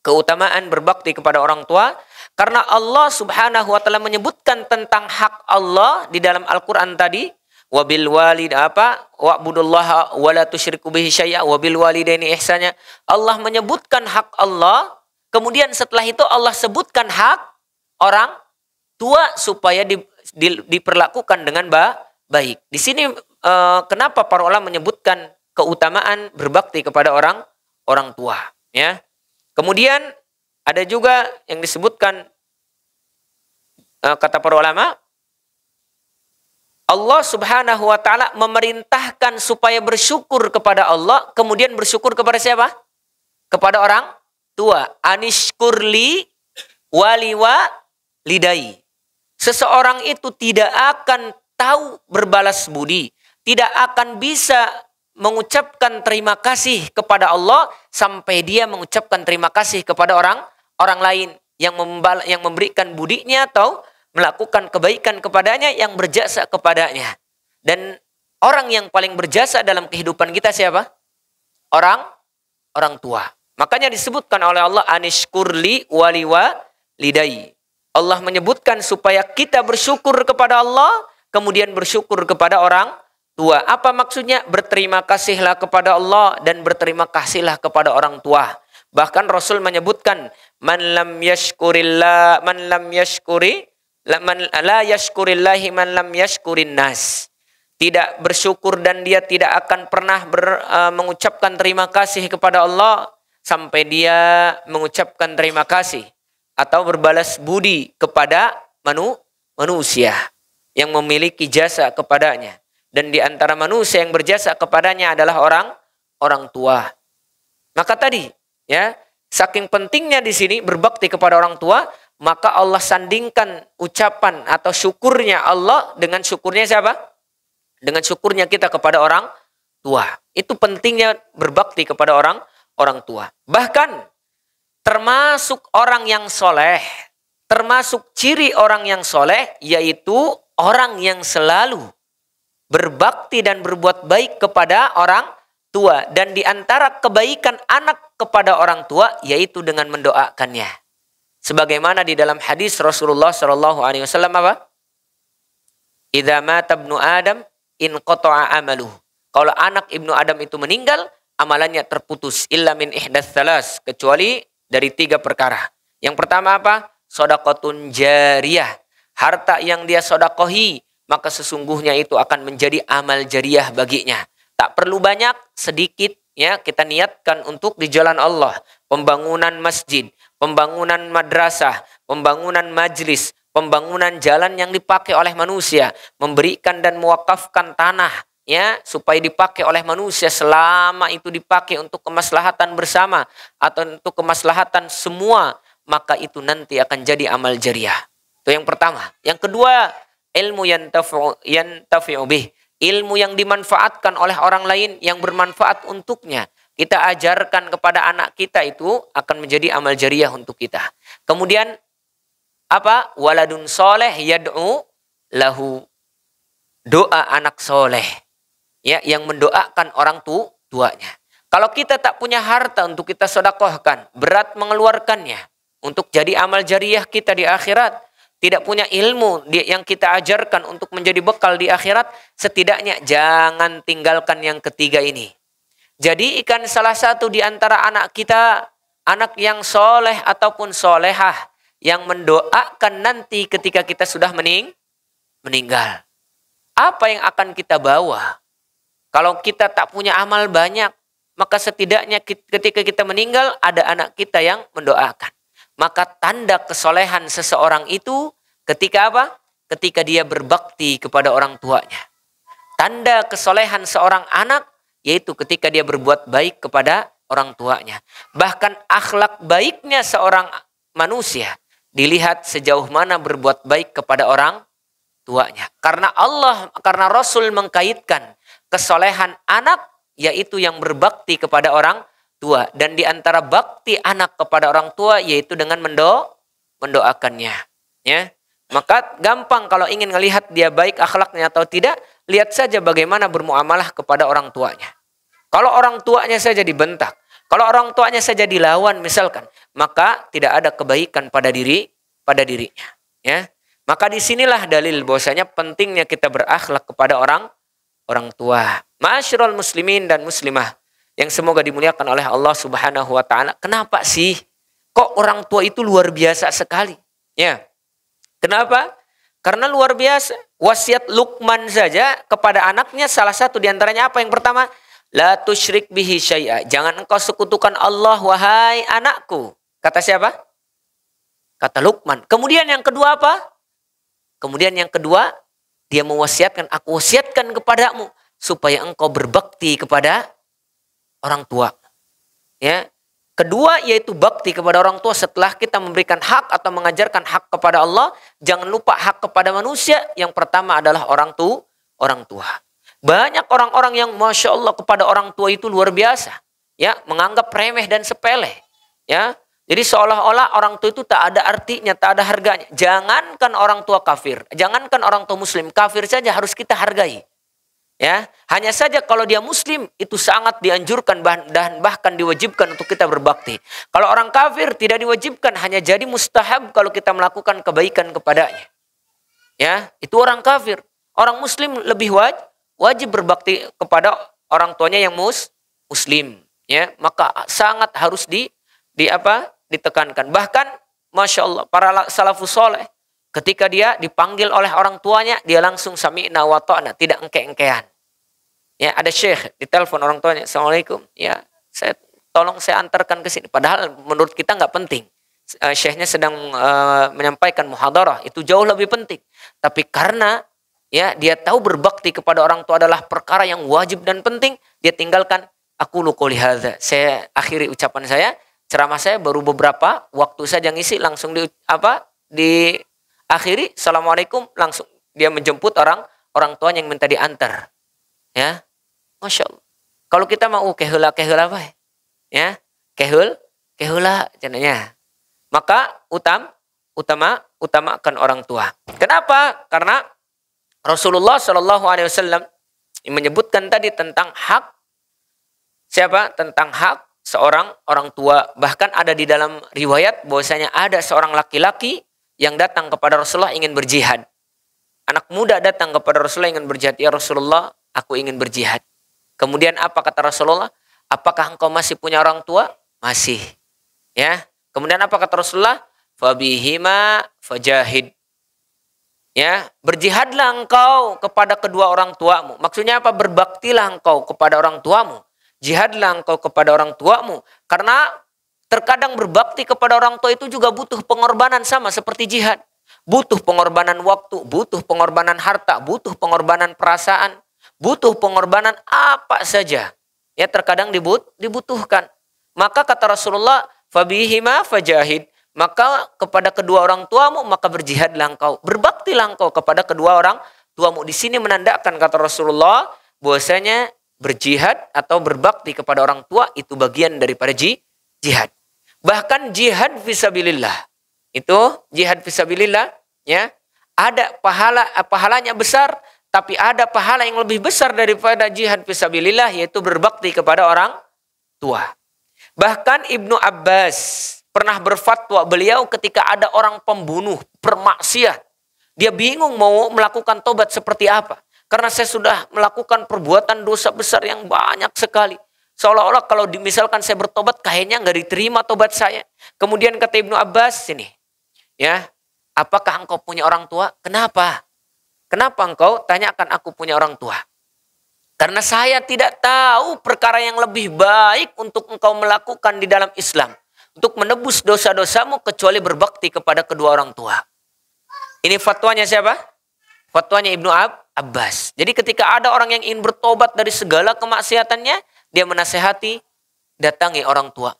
keutamaan berbakti kepada orang tua? Karena Allah Subhanahu wa taala menyebutkan tentang hak Allah di dalam Al-Qur'an tadi, wabil walid wa'budullaha wa la tusyriku bihi syai'a wabil walidaini ihsana. Allah menyebutkan hak Allah, kemudian setelah itu Allah sebutkan hak orang tua supaya diperlakukan dengan baik. Di sini kenapa para ulama menyebutkan keutamaan berbakti kepada orang tua, ya. Kemudian ada juga yang disebutkan kata para ulama, Allah Subhanahu wa taala memerintahkan supaya bersyukur kepada Allah, kemudian bersyukur kepada siapa? Kepada orang tua. Anishkurli waliwa lidai. Seseorang itu tidak akan tahu berbalas budi, tidak akan bisa mengucapkan terima kasih kepada Allah sampai dia mengucapkan terima kasih kepada orang lain yang memberikan budinya atau melakukan kebaikan kepadanya, yang berjasa kepadanya. Dan orang yang paling berjasa dalam kehidupan kita siapa? Orang tua. Makanya disebutkan oleh Allah anishkurli waliwa lidai. Allah menyebutkan supaya kita bersyukur kepada Allah, kemudian bersyukur kepada orang tua. Apa maksudnya? Berterima kasihlah kepada Allah dan berterima kasihlah kepada orang tua. Bahkan Rasul menyebutkan man la yashkurillahi man lam yashkurin nas. Tidak bersyukur dan dia tidak akan pernah mengucapkan terima kasih kepada Allah sampai dia mengucapkan terima kasih atau berbalas budi kepada manusia yang memiliki jasa kepadanya. Dan di antara manusia yang berjasa kepadanya adalah orang tua. Maka tadi, ya, saking pentingnya di sini berbakti kepada orang tua, maka Allah sandingkan ucapan atau syukurnya Allah dengan syukurnya siapa? Dengan syukurnya kita kepada orang tua. Itu pentingnya berbakti kepada orang tua. Bahkan termasuk orang yang soleh, termasuk ciri orang yang soleh, yaitu orang yang selalu berbakti dan berbuat baik kepada orang tua. Dan di antara kebaikan anak kepada orang tua yaitu dengan mendoakannya. Sebagaimana di dalam hadis Rasulullah Shallallahu Alaihi Wasallam apa? Idza mata ibnu Adam inqata'a amaluh. Kalau anak ibnu Adam itu meninggal, amalannya terputus. Illa min ihdas salas, kecuali dari 3 perkara. Yang pertama apa? Shadaqatun jariyah. Harta yang dia sodakohi, maka sesungguhnya itu akan menjadi amal jariyah baginya. Tak perlu banyak, sedikit ya kita niatkan untuk di jalan Allah. Pembangunan masjid, pembangunan madrasah, pembangunan majlis, pembangunan jalan yang dipakai oleh manusia, memberikan dan mewakafkan tanah ya supaya dipakai oleh manusia, selama itu dipakai untuk kemaslahatan bersama atau untuk kemaslahatan semua, maka itu nanti akan jadi amal jariyah. Itu yang pertama. Yang kedua, ilmu yantafi'u bih, ilmu yang dimanfaatkan oleh orang lain yang bermanfaat untuknya. Kita ajarkan kepada anak kita, itu akan menjadi amal jariyah untuk kita. Kemudian apa? Waladun soleh yad'u lahu, doa anak soleh ya yang mendoakan orang tuanya. Kalau kita tak punya harta untuk kita sedekahkan, berat mengeluarkannya untuk jadi amal jariyah kita di akhirat, tidak punya ilmu yang kita ajarkan untuk menjadi bekal di akhirat, setidaknya jangan tinggalkan yang ketiga ini. Jadikan salah satu di antara anak kita, anak yang soleh ataupun solehah, yang mendoakan nanti ketika kita sudah meninggal. Apa yang akan kita bawa? Kalau kita tak punya amal banyak, maka setidaknya ketika kita meninggal, ada anak kita yang mendoakan. Maka tanda kesolehan seseorang itu ketika apa? Ketika dia berbakti kepada orang tuanya. Tanda kesolehan seorang anak yaitu ketika dia berbuat baik kepada orang tuanya. Bahkan akhlak baiknya seorang manusia dilihat sejauh mana berbuat baik kepada orang tuanya. Karena Rasul mengkaitkan kesolehan anak yaitu yang berbakti kepada orang tua. Dan di antara bakti anak kepada orang tua yaitu dengan mendoakannya. Ya. Maka gampang kalau ingin melihat dia baik akhlaknya atau tidak, lihat saja bagaimana bermuamalah kepada orang tuanya. Kalau orang tuanya saja dibentak, kalau orang tuanya saja dilawan misalkan, maka tidak ada kebaikan pada dirinya. Ya. Maka disinilah dalil bahwasanya pentingnya kita berakhlak kepada orang tua. Ma'asyiral muslimin dan muslimah yang semoga dimuliakan oleh Allah Subhanahu wa taala. Kenapa sih kok orang tua itu luar biasa sekali? Ya. Kenapa? Karena luar biasa. Wasiat Luqman saja kepada anaknya salah satu diantaranya apa? Yang pertama, la tusyrik bihi syai'a. Jangan engkau sekutukan Allah wahai anakku. Kata siapa? Kata Luqman. Kemudian yang kedua apa? Kemudian yang kedua, dia mewasiatkan, aku wasiatkan kepadamu supaya engkau berbakti kepada orang tua. Ya. Kedua yaitu bakti kepada orang tua. Setelah kita memberikan hak atau mengajarkan hak kepada Allah, jangan lupa hak kepada manusia. Yang pertama adalah orang tua. Banyak orang-orang yang Masya Allah kepada orang tua itu luar biasa. Ya, menganggap remeh dan sepele. Ya. Jadi seolah-olah orang tua itu tak ada artinya, tak ada harganya. Jangankan orang tua kafir, jangankan orang tua muslim, kafir saja harus kita hargai. Ya, hanya saja kalau dia muslim itu sangat dianjurkan dan bahkan diwajibkan untuk kita berbakti. Kalau orang kafir tidak diwajibkan, hanya jadi mustahab kalau kita melakukan kebaikan kepadanya. Ya, itu orang kafir. Orang muslim lebih wajib berbakti kepada orang tuanya yang muslim. Ya, maka sangat harus ditekankan. Bahkan Masya Allah para salafus soleh ketika dia dipanggil oleh orang tuanya, dia langsung sami'na wa ta'na, tidak engke-engkean. Ya, ada syekh ditelepon orang tuanya, Assalamualaikum, ya tolong saya antarkan ke sini. Padahal menurut kita nggak penting. Syekhnya sedang menyampaikan muhadarah, itu jauh lebih penting. Tapi karena ya dia tahu berbakti kepada orang tua adalah perkara yang wajib dan penting, dia tinggalkan. Aku qouli hadza. Saya akhiri ucapan saya, ceramah saya baru beberapa waktu saja ngisi, langsung diakhiri. Assalamualaikum, langsung dia menjemput orang tuanya yang minta diantar. Ya, Masya Allah. Kalau kita mau kehula apa ya? Kehula jenanya. Maka utamakan orang tua. Kenapa? Karena Rasulullah Shallallahu Alaihi Wasallam menyebutkan tadi tentang hak siapa? Tentang hak seorang orang tua. Bahkan ada di dalam riwayat bahwasanya ada seorang laki-laki yang datang kepada Rasulullah ingin berjihad. Anak muda datang kepada Rasulullah ingin berjihad. Ya Rasulullah, aku ingin berjihad. Kemudian apa kata Rasulullah? Apakah engkau masih punya orang tua? Masih. Ya. Kemudian apa kata Rasulullah? Fabihima fajahid. Ya, berjihadlah engkau kepada kedua orang tuamu. Maksudnya apa? Berbaktilah engkau kepada orang tuamu. Jihadlah engkau kepada orang tuamu. Karena terkadang berbakti kepada orang tua itu juga butuh pengorbanan sama seperti jihad. Butuh pengorbanan waktu, butuh pengorbanan harta, butuh pengorbanan perasaan, butuh pengorbanan apa saja. Ya, terkadang dibutuhkan. Maka kata Rasulullah, fabihima fajahid. Maka kepada kedua orang tuamu, maka berjihadlah engkau. Berbaktilah engkau kepada kedua orang tuamu. Di sini menandakan kata Rasulullah, bahwasanya berjihad atau berbakti kepada orang tua itu bagian daripada jihad. Bahkan jihad fisabilillah. Itu jihad fisabilillah, ya. Ada pahalanya besar, tapi ada pahala yang lebih besar daripada jihad fisabilillah, yaitu berbakti kepada orang tua. Bahkan Ibnu Abbas pernah berfatwa, beliau ketika ada orang pembunuh, bermaksiat. Dia bingung mau melakukan tobat seperti apa. Karena saya sudah melakukan perbuatan dosa besar yang banyak sekali. Seolah-olah kalau misalkan saya bertobat, kayaknya nggak diterima tobat saya. Kemudian kata Ibnu Abbas, sini, ya, apakah engkau punya orang tua? Kenapa? Kenapa engkau tanyakan aku punya orang tua? Karena saya tidak tahu perkara yang lebih baik untuk engkau melakukan di dalam Islam. Untuk menebus dosa-dosamu kecuali berbakti kepada kedua orang tua. Ini fatwanya siapa? Fatwanya Ibnu Abbas. Jadi ketika ada orang yang ingin bertobat dari segala kemaksiatannya, dia menasehati, datangi orang tua.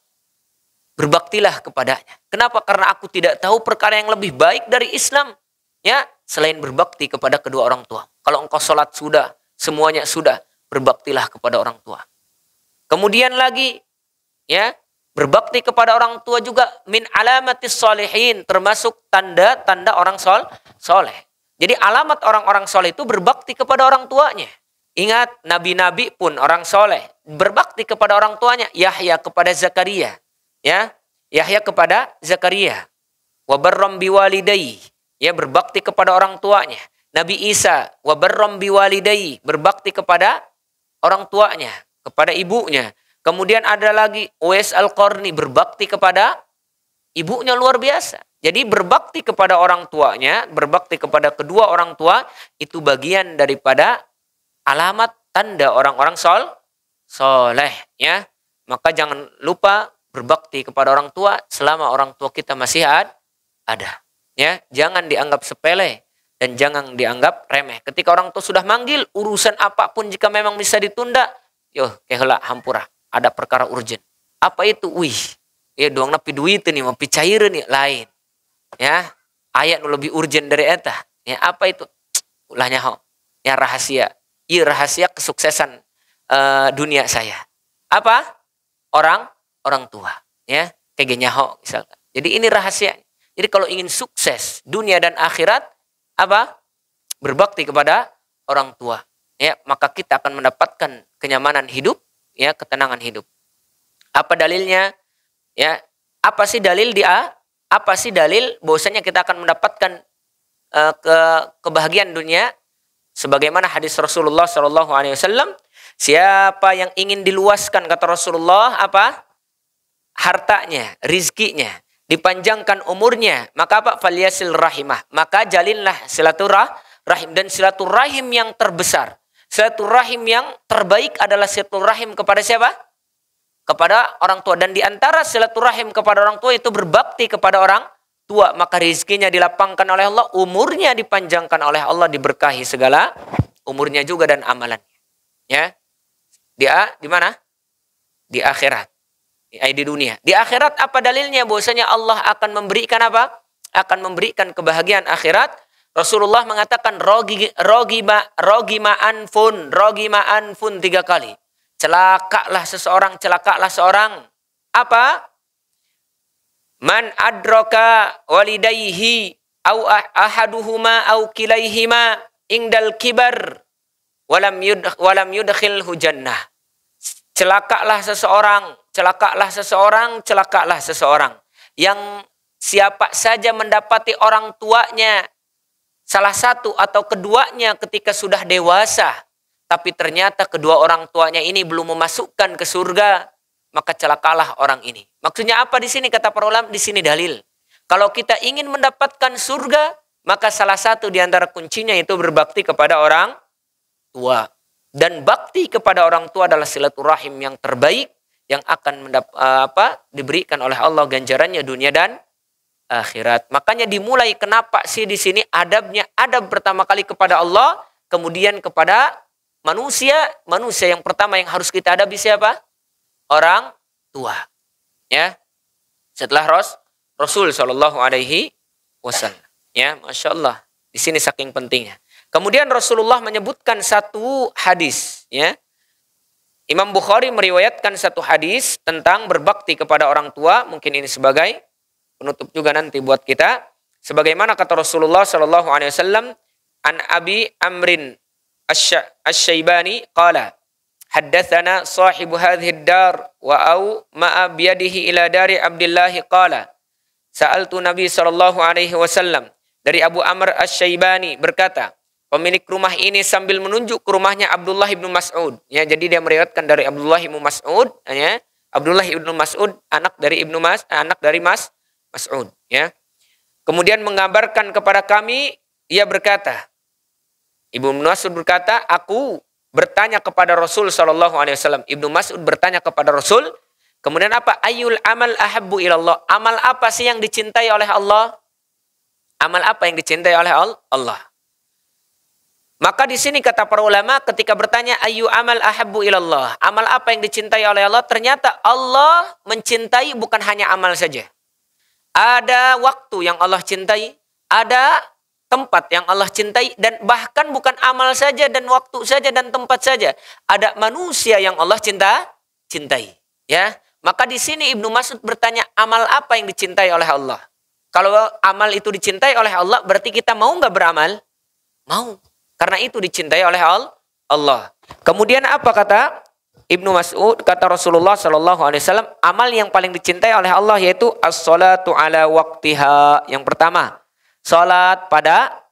Berbaktilah kepadanya. Kenapa? Karena aku tidak tahu perkara yang lebih baik dari Islam. Ya, selain berbakti kepada kedua orang tua. Kalau engkau sholat sudah, semuanya sudah, berbaktilah kepada orang tua. Kemudian lagi, ya, berbakti kepada orang tua juga min alamatis sholihin, termasuk tanda-tanda orang soleh. Jadi alamat orang-orang soleh itu berbakti kepada orang tuanya. Ingat, nabi-nabi pun orang soleh berbakti kepada orang tuanya. Yahya kepada Zakaria, ya, Yahya kepada Zakaria. Wa barram biwalidayhi, ya, berbakti kepada orang tuanya. Nabi Isa wa barram biwalidayhi, berbakti kepada orang tuanya, kepada ibunya. Kemudian ada lagi Uwais Al-Qarni, berbakti kepada ibunya, luar biasa. Jadi berbakti kepada orang tuanya, berbakti kepada kedua orang tua, itu bagian daripada alamat tanda orang-orang soleh. Ya. Maka jangan lupa berbakti kepada orang tua selama orang tua kita masih ada. Ya. Jangan dianggap sepele dan jangan dianggap remeh. Ketika orang tua sudah manggil, urusan apapun jika memang bisa ditunda, yo keheula hampura. Ada perkara urgent. Apa itu? Wih, ya doang napi duit nih, mau picaireun nih lain. Ya, ayat lebih urgent dari eta. Ya, apa itu? Ulah nyaho. Ya, rahasia. Iya, rahasia kesuksesan dunia saya. Apa? Orang tua. Ya, kayak nyaho misalkan. Jadi ini rahasia. Jadi kalau ingin sukses dunia dan akhirat, apa? Berbakti kepada orang tua. Ya, maka kita akan mendapatkan kenyamanan hidup. Ya, ketenangan hidup. Apa dalilnya? Ya, apa sih dalil apa sih dalil bahwasanya kita akan mendapatkan kebahagiaan dunia? Sebagaimana hadis Rasulullah SAW, siapa yang ingin diluaskan kata Rasulullah apa? Hartanya, rizkinya, dipanjangkan umurnya, maka apa? Falyasil rahimah. Maka jalinlah silaturahim, dan silaturahim yang terbesar. Silaturahim yang terbaik adalah silaturahim kepada siapa? Kepada orang tua. Dan di antara silaturahim kepada orang tua itu berbakti kepada orang tua. Maka rizkinya dilapangkan oleh Allah, umurnya dipanjangkan oleh Allah, diberkahi segala umurnya juga dan amalannya. Ya, di mana? Di akhirat. Di dunia. Di akhirat apa dalilnya? Bahwasanya Allah akan memberikan apa? Akan memberikan kebahagiaan akhirat. Rasulullah mengatakan rogima anfun 3 kali. Celakalah seorang. Apa? Man adraka walidayhi au ahaduhuma au kilaihima indal kibar walam yudkhilhu jannah. Celakalah celakalah seseorang. Yang siapa saja mendapati orang tuanya, salah satu atau keduanya ketika sudah dewasa, tapi ternyata kedua orang tuanya ini belum memasukkan ke surga, maka celakalah orang ini. Maksudnya apa di sini kata para ulama? Di sini dalil. Kalau kita ingin mendapatkan surga, maka salah satu di antara kuncinya itu berbakti kepada orang tua. Dan bakti kepada orang tua adalah silaturahim yang terbaik yang akan diberikan oleh Allah ganjarannya dunia dan akhirat. Makanya dimulai kenapa sih di sini adab pertama kali kepada Allah, kemudian kepada manusia. Manusia yang pertama yang harus kita adabi siapa? Orang tua. Ya. Setelah Rasul sallallahu alaihi wasallam. Ya, Masya Allah. Di sini saking pentingnya. Kemudian Rasulullah menyebutkan satu hadis. Ya. Imam Bukhari meriwayatkan satu hadis tentang berbakti kepada orang tua. Mungkin ini sebagai penutup juga nanti buat kita. Sebagaimana kata Rasulullah sallallahu alaihi wasallam, an Abi Amrin Asy-Syaibani qala, haddatsana sahibu hadhihi ad-dar wa au ma'a biyadihi ila dari Abdullah qala, sa'altu Nabi sallallahu alaihi wasallam. Dari Abu Amr Asy-Syaibani berkata, pemilik rumah ini sambil menunjuk ke rumahnya Abdullah ibnu Mas'ud. Ya, jadi dia meriwayatkan dari Abdullah ibnu Mas'ud. Ya, Abdullah ibnu Mas'ud anak dari Mas'ud. Ya. Kemudian mengabarkan kepada kami, ia berkata, Ibnu Mas'ud berkata, aku bertanya kepada Rasul sallallahu alaihi wasallam. Ibnu Mas'ud bertanya kepada Rasul, kemudian apa? Ayyul amal ahabbu ilallah? Amal apa sih yang dicintai oleh Allah? Amal apa yang dicintai oleh Allah? Maka di sini kata para ulama ketika bertanya ayyu amal ahabbu ilallah, amal apa yang dicintai oleh Allah? Ternyata Allah mencintai bukan hanya amal saja. Ada waktu yang Allah cintai, ada tempat yang Allah cintai, dan bahkan bukan amal saja dan waktu saja dan tempat saja. Ada manusia yang Allah cintai. Ya, maka di sini Ibnu Mas'ud bertanya, amal apa yang dicintai oleh Allah? Kalau amal itu dicintai oleh Allah, berarti kita mau nggak beramal? Mau. Karena itu dicintai oleh Allah. Kemudian apa kata Ibnu Mas'ud? Kata Rasulullah sallallahu alaihi wasallam, amal yang paling dicintai oleh Allah yaitu as-salatu ala waqtiha. Yang pertama, salat pada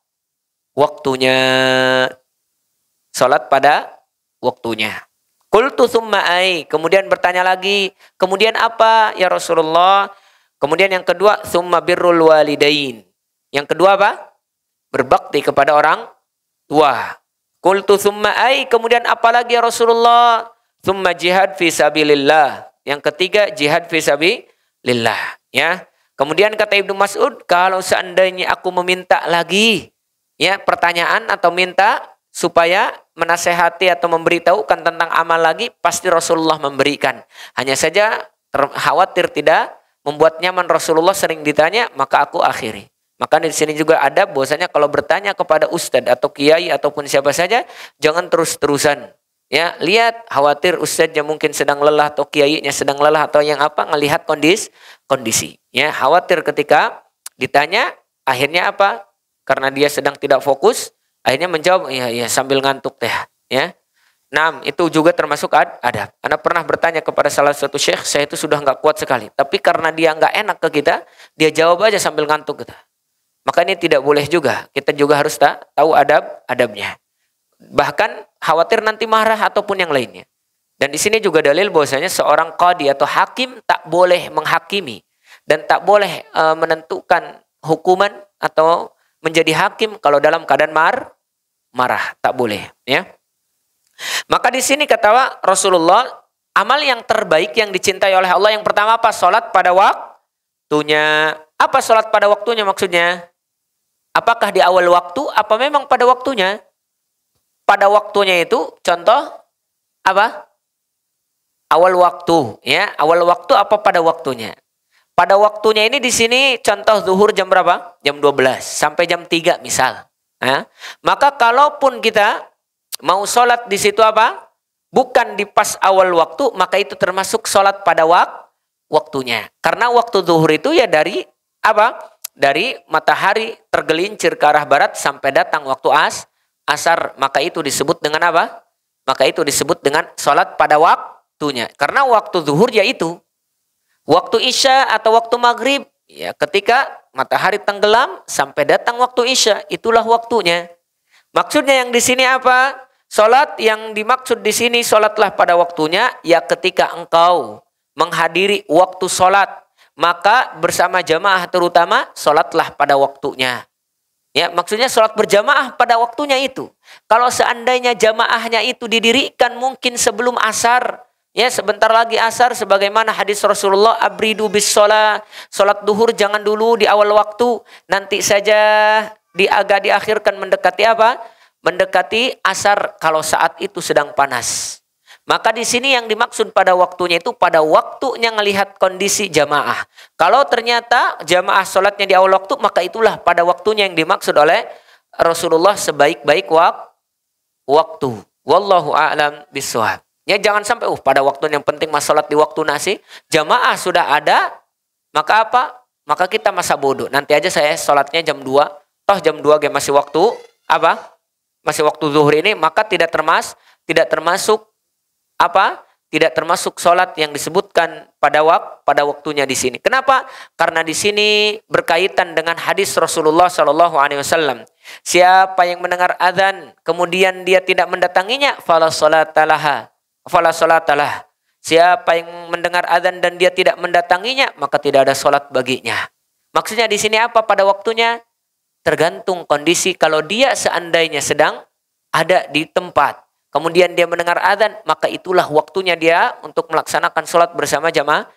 waktunya. Salat pada waktunya. Qultu tsumma ai. Kemudian bertanya lagi, kemudian apa ya Rasulullah? Kemudian yang kedua, tsumma birrul walidain. Yang kedua apa? Berbakti kepada orang tua. Qultu tsumma ai. Kemudian apa lagi ya Rasulullah? Tsumma jihad fi sabilillah. Yang ketiga, jihad fi sabilillah. Ya. Kemudian kata Ibnu Mas'ud, kalau seandainya aku meminta lagi, ya, pertanyaan atau minta supaya menasehati atau memberitahukan tentang amal lagi, pasti Rasulullah memberikan. Hanya saja khawatir tidak membuat nyaman Rasulullah sering ditanya, maka aku akhiri. Maka di sini juga ada bahwasanya kalau bertanya kepada ustadz atau kiai ataupun siapa saja, jangan terus-terusan. Ya, lihat, khawatir ustadznya mungkin sedang lelah atau kiainya sedang lelah atau yang apa, ngelihat kondisi. Ya, khawatir ketika ditanya, akhirnya apa? Karena dia sedang tidak fokus, akhirnya menjawab, iya sambil ngantuk teh. Ya. Nah, itu juga termasuk adab. Anda pernah bertanya kepada salah satu syekh, saya itu sudah nggak kuat sekali. Tapi karena dia nggak enak ke kita, dia jawab aja sambil ngantuk kita. Maka ini tidak boleh juga. Kita juga harus tahu adabnya. Bahkan khawatir nanti marah ataupun yang lainnya. Dan di sini juga dalil bahwasanya seorang qadi atau hakim tak boleh menghakimi dan tak boleh menentukan hukuman atau menjadi hakim kalau dalam keadaan marah, tak boleh, ya. Maka di sini kata Rasulullah, amal yang terbaik yang dicintai oleh Allah yang pertama apa? Salat pada waktunya. Apa salat pada waktunya maksudnya? Apakah di awal waktu? Apa memang pada waktunya? Pada waktunya itu contoh apa? Awal waktu, ya. Awal waktu apa pada waktunya? Pada waktunya ini di sini contoh zuhur jam berapa? Jam 12 sampai jam 3 misal. Ya. Maka kalaupun kita mau sholat di situ apa? Bukan di pas awal waktu, maka itu termasuk sholat pada waktunya. Karena waktu zuhur itu ya dari apa? Dari matahari tergelincir ke arah barat sampai datang waktu asar. Maka itu disebut dengan apa? Maka itu disebut dengan sholat pada waktunya. Karena waktu zuhur yaitu waktu isya atau waktu maghrib. Ya, ketika matahari tenggelam sampai datang waktu isya, itulah waktunya. Maksudnya yang di sini apa? Salat yang dimaksud di sini, salatlah pada waktunya, ya ketika engkau menghadiri waktu salat, maka bersama jamaah terutama salatlah pada waktunya. Ya, maksudnya salat berjamaah pada waktunya itu. Kalau seandainya jamaahnya itu didirikan mungkin sebelum asar, ya sebentar lagi asar, sebagaimana hadis Rasulullah, abridu bis shalah, salat duhur jangan dulu di awal waktu, nanti saja agak diakhirkan mendekati apa? Mendekati asar kalau saat itu sedang panas. Maka di sini yang dimaksud pada waktunya itu pada waktunya melihat kondisi jamaah. Kalau ternyata jamaah sholatnya di awal waktu, maka itulah pada waktunya yang dimaksud oleh Rasulullah sebaik-baik waktu. Wallahu a'lam bishawab. Ya jangan sampai pada waktu yang penting mas sholat di waktu nasi, jamaah sudah ada, maka apa? Maka kita masa bodoh. Nanti aja saya sholatnya jam 2, toh jam 2 masih waktu apa? Masih waktu zuhur ini, maka tidak termasuk apa? Tidak termasuk sholat yang disebutkan pada waktunya di sini. Kenapa? Karena di sini berkaitan dengan hadis Rasulullah Shallallahu Alaihi Wasallam. Siapa yang mendengar azan kemudian dia tidak mendatanginya, fala sholatalah. Siapa yang mendengar azan dan dia tidak mendatanginya, maka tidak ada sholat baginya. Maksudnya di sini apa pada waktunya? Tergantung kondisi. Kalau dia seandainya sedang ada di tempat, kemudian dia mendengar azan, maka itulah waktunya dia untuk melaksanakan sholat bersama jamaah.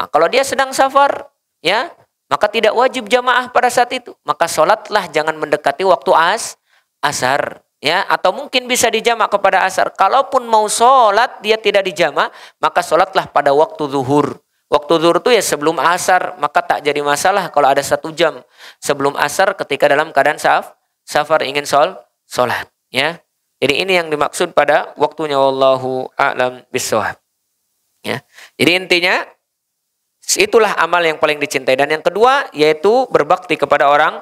Kalau dia sedang safar, ya, maka tidak wajib jamaah pada saat itu. Maka sholatlah jangan mendekati waktu asar, ya, atau mungkin bisa dijamak kepada asar. Kalaupun mau sholat dia tidak dijamak, maka sholatlah pada waktu zuhur. Waktu zuhur itu ya sebelum asar, maka tak jadi masalah kalau ada 1 jam sebelum asar ketika dalam keadaan safar ingin sholat, ya. Jadi ini yang dimaksud pada waktunya, wallahu a'lam bishawab. Ya. Jadi intinya itulah amal yang paling dicintai. Dan yang kedua yaitu berbakti kepada orang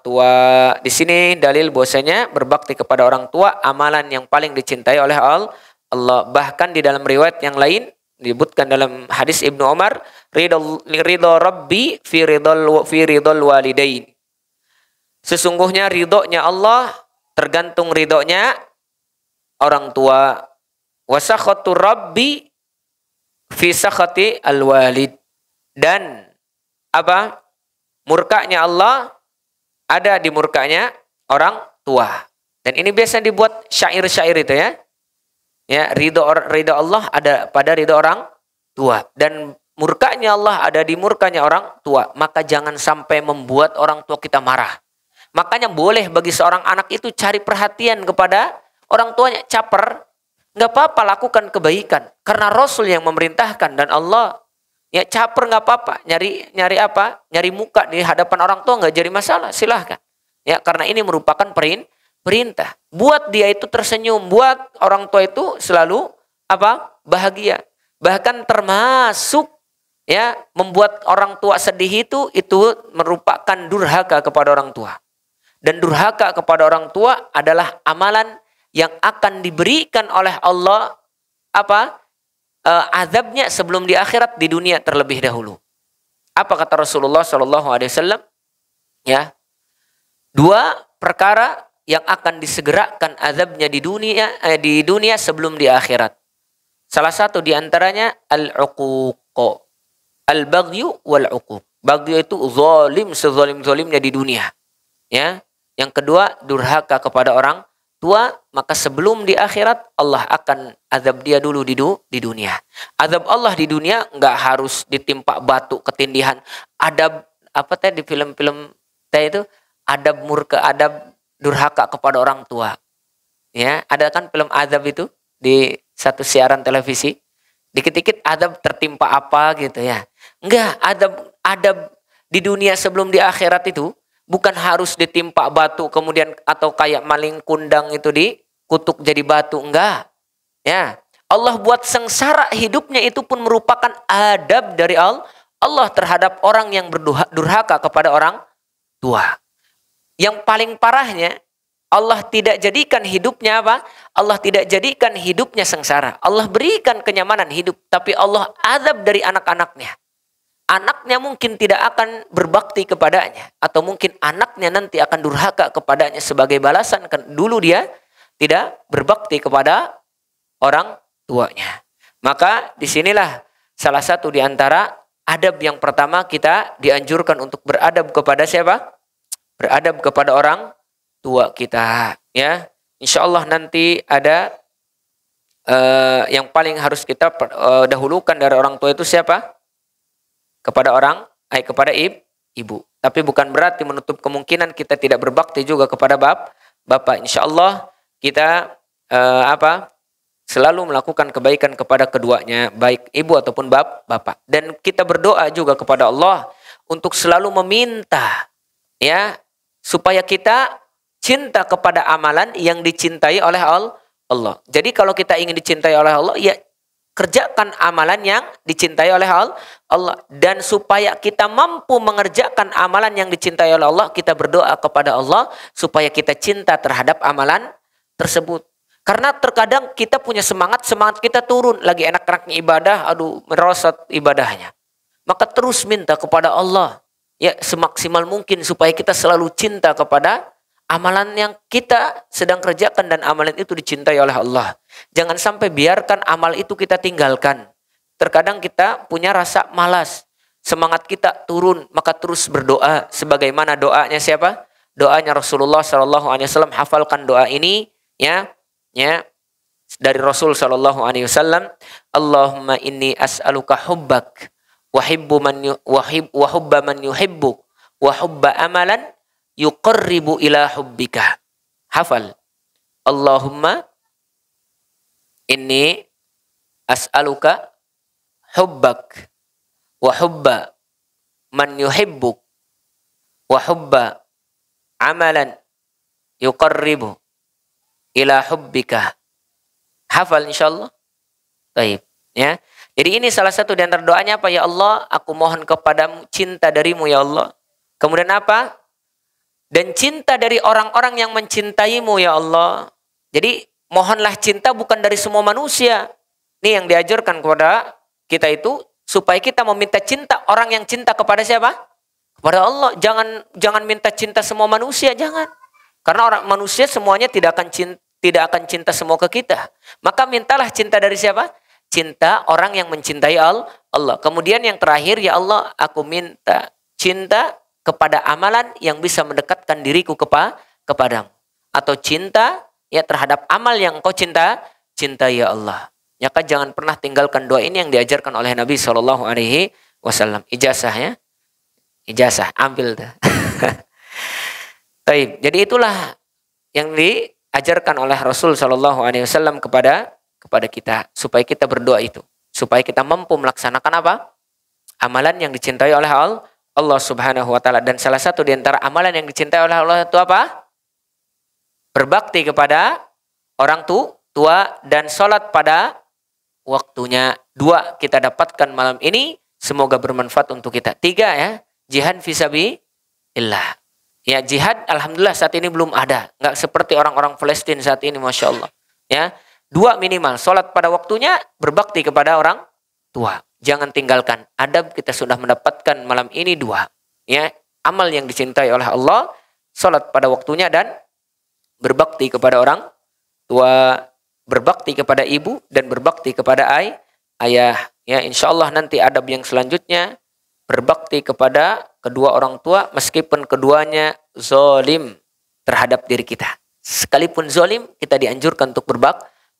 tua. Di sini dalil bahwasanya berbakti kepada orang tua amalan yang paling dicintai oleh Allah. Bahkan di dalam riwayat yang lain disebutkan dalam hadis Ibnu Umar, ridho Rabbi fi ridhol walidain. Sesungguhnya ridhonya Allah tergantung ridhonya orang tua. Wasakhatu Rabbi fi sakhati al-walid. Dan apa? Murkanya Allah ada di murkanya orang tua. Dan ini biasa dibuat syair-syair itu ya. Ya, ridho Allah ada pada ridho orang tua. Dan murkanya Allah ada di murkanya orang tua. Maka jangan sampai membuat orang tua kita marah. Makanya boleh bagi seorang anak itu cari perhatian kepada orang tuanya, caper. Nggak apa-apa, lakukan kebaikan. Karena Rasul yang memerintahkan dan Allah. Ya caper nggak apa-apa. Nyari apa? Nyari muka di hadapan orang tua nggak jadi masalah. Silahkan. Ya karena ini merupakan perintah. Buat dia itu tersenyum. Buat orang tua itu selalu apa? Bahagia. Bahkan termasuk ya membuat orang tua sedih itu merupakan durhaka kepada orang tua. Dan durhaka kepada orang tua adalah amalan yang akan diberikan oleh Allah apa? Azabnya sebelum di akhirat, di dunia terlebih dahulu. Apa kata Rasulullah Shallallahu Alaihi Wasallam? Ya, 2 perkara yang akan disegerakan azabnya di dunia sebelum di akhirat. Salah satu di antaranya al-uquq, al-baghyu wal-uquq. Baghyu itu zalim sezalim-zalimnya di dunia. Ya. Yang kedua, durhaka kepada orang tua, maka sebelum di akhirat Allah akan azab dia dulu di dunia. Azab Allah di dunia nggak harus ditimpa batu ketindihan. Adab apa tadi di film-film itu adab murka, adab durhaka kepada orang tua. Ya, ada kan film azab itu di satu siaran televisi. Dikit-dikit adab tertimpa apa gitu ya. Enggak, adab di dunia sebelum di akhirat itu bukan harus ditimpa batu kemudian atau kayak maling kundang itu dikutuk jadi batu, enggak. Ya, Allah buat sengsara hidupnya itu pun merupakan adab dari Allah terhadap orang yang berdurhaka kepada orang tua. Yang paling parahnya Allah tidak jadikan hidupnya apa? Allah tidak jadikan hidupnya sengsara. Allah berikan kenyamanan hidup. Tapi Allah azab dari anak-anaknya. Anaknya mungkin tidak akan berbakti kepadanya. Atau mungkin anaknya nanti akan durhaka kepadanya sebagai balasan. Dulu dia tidak berbakti kepada orang tuanya. Maka disinilah salah satu di antara adab yang pertama kita dianjurkan untuk beradab kepada siapa? Beradab kepada orang tua kita, ya. Insya Allah nanti ada yang paling harus kita dahulukan dari orang tua itu siapa? Kepada kepada ibu. Tapi bukan berarti menutup kemungkinan kita tidak berbakti juga kepada bapak. Insya Allah kita selalu melakukan kebaikan kepada keduanya, baik ibu ataupun bapak. Dan kita berdoa juga kepada Allah untuk selalu meminta, ya, supaya kita cinta kepada amalan yang dicintai oleh Allah. Jadi kalau kita ingin dicintai oleh Allah, ya kerjakan amalan yang dicintai oleh Allah. Dan supaya kita mampu mengerjakan amalan yang dicintai oleh Allah, kita berdoa kepada Allah supaya kita cinta terhadap amalan tersebut. Karena terkadang kita punya semangat kita turun. Lagi enak-enaknya ibadah, merosot ibadahnya. Maka terus minta kepada Allah, ya semaksimal mungkin supaya kita selalu cinta kepada amalan yang kita sedang kerjakan dan amalan itu dicintai oleh Allah. Jangan sampai biarkan amal itu kita tinggalkan. Terkadang kita punya rasa malas, semangat kita turun, maka terus berdoa sebagaimana doanya siapa? Doanya Rasulullah SAW. Hafalkan doa ini, ya dari Rasul SAW. Allahumma inni as'aluka hubbak wa hubba man yuhibbuk wa hubba amalan yuqarribu ila hubbika. Hafal. Allahumma inni as'aluka hubbak wa hubba man yuhibbuk wa hubba amalan yuqarribu ila hubbika. Hafal insyaallah. Baik, ya. Jadi ini salah satu di antara doanya apa? Ya Allah, aku mohon kepadamu cinta darimu ya Allah. Kemudian apa? Dan cinta dari orang-orang yang mencintaimu ya Allah. Jadi mohonlah cinta bukan dari semua manusia. Ini yang diajarkan kepada kita itu supaya kita meminta cinta orang yang cinta kepada siapa? Kepada Allah. Jangan minta cinta semua manusia, jangan. Karena orang manusia semuanya tidak akan cinta semua ke kita. Maka mintalah cinta dari siapa? Cinta orang yang mencintai Allah. Kemudian yang terakhir, ya Allah, aku minta cinta kepada amalan yang bisa mendekatkan diriku kepadamu. Atau cinta ya terhadap amal yang engkau cinta ya Allah. Maka jangan pernah tinggalkan doa ini yang diajarkan oleh Nabi SAW. Ijazah ya. Ijazah, ambil dah. Baik, jadi itulah yang diajarkan oleh Rasul SAW kepada kita. Supaya kita berdoa itu. Supaya kita mampu melaksanakan apa? Amalan yang dicintai oleh Allah Subhanahu wa ta'ala. Dan salah satu di antara amalan yang dicintai oleh Allah itu apa? Berbakti kepada orang tua dan sholat pada waktunya. 2 kita dapatkan malam ini. Semoga bermanfaat untuk kita. 3 ya, jihad fisabilillah. Ya, jihad alhamdulillah saat ini belum ada. Nggak seperti orang-orang Palestina saat ini, Masya Allah. Ya, 2 minimal, sholat pada waktunya, berbakti kepada orang tua. Jangan tinggalkan. Adab kita sudah mendapatkan malam ini 2. Ya, amal yang dicintai oleh Allah, sholat pada waktunya dan berbakti kepada orang tua, berbakti kepada ibu dan berbakti kepada ayah. Ya, insya Allah nanti adab yang selanjutnya berbakti kepada kedua orang tua meskipun keduanya zalim terhadap diri kita. Sekalipun zalim, kita dianjurkan untuk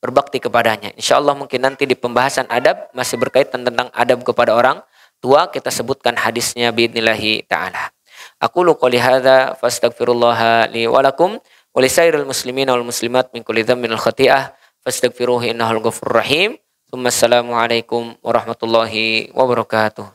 berbakti kepadanya. Insya Allah mungkin nanti di pembahasan adab masih berkaitan tentang adab kepada orang tua, kita sebutkan hadisnya biidnillahi ta'ala. Aqulu qouli hadza fastaghfirullaha li wa lakum wa lisairil muslimina wal muslimat min kulli dhanbin wal khati'ah fastaghfiruhu innahul ghafurur rahim. Assalamualaikum warahmatullahi wabarakatuh.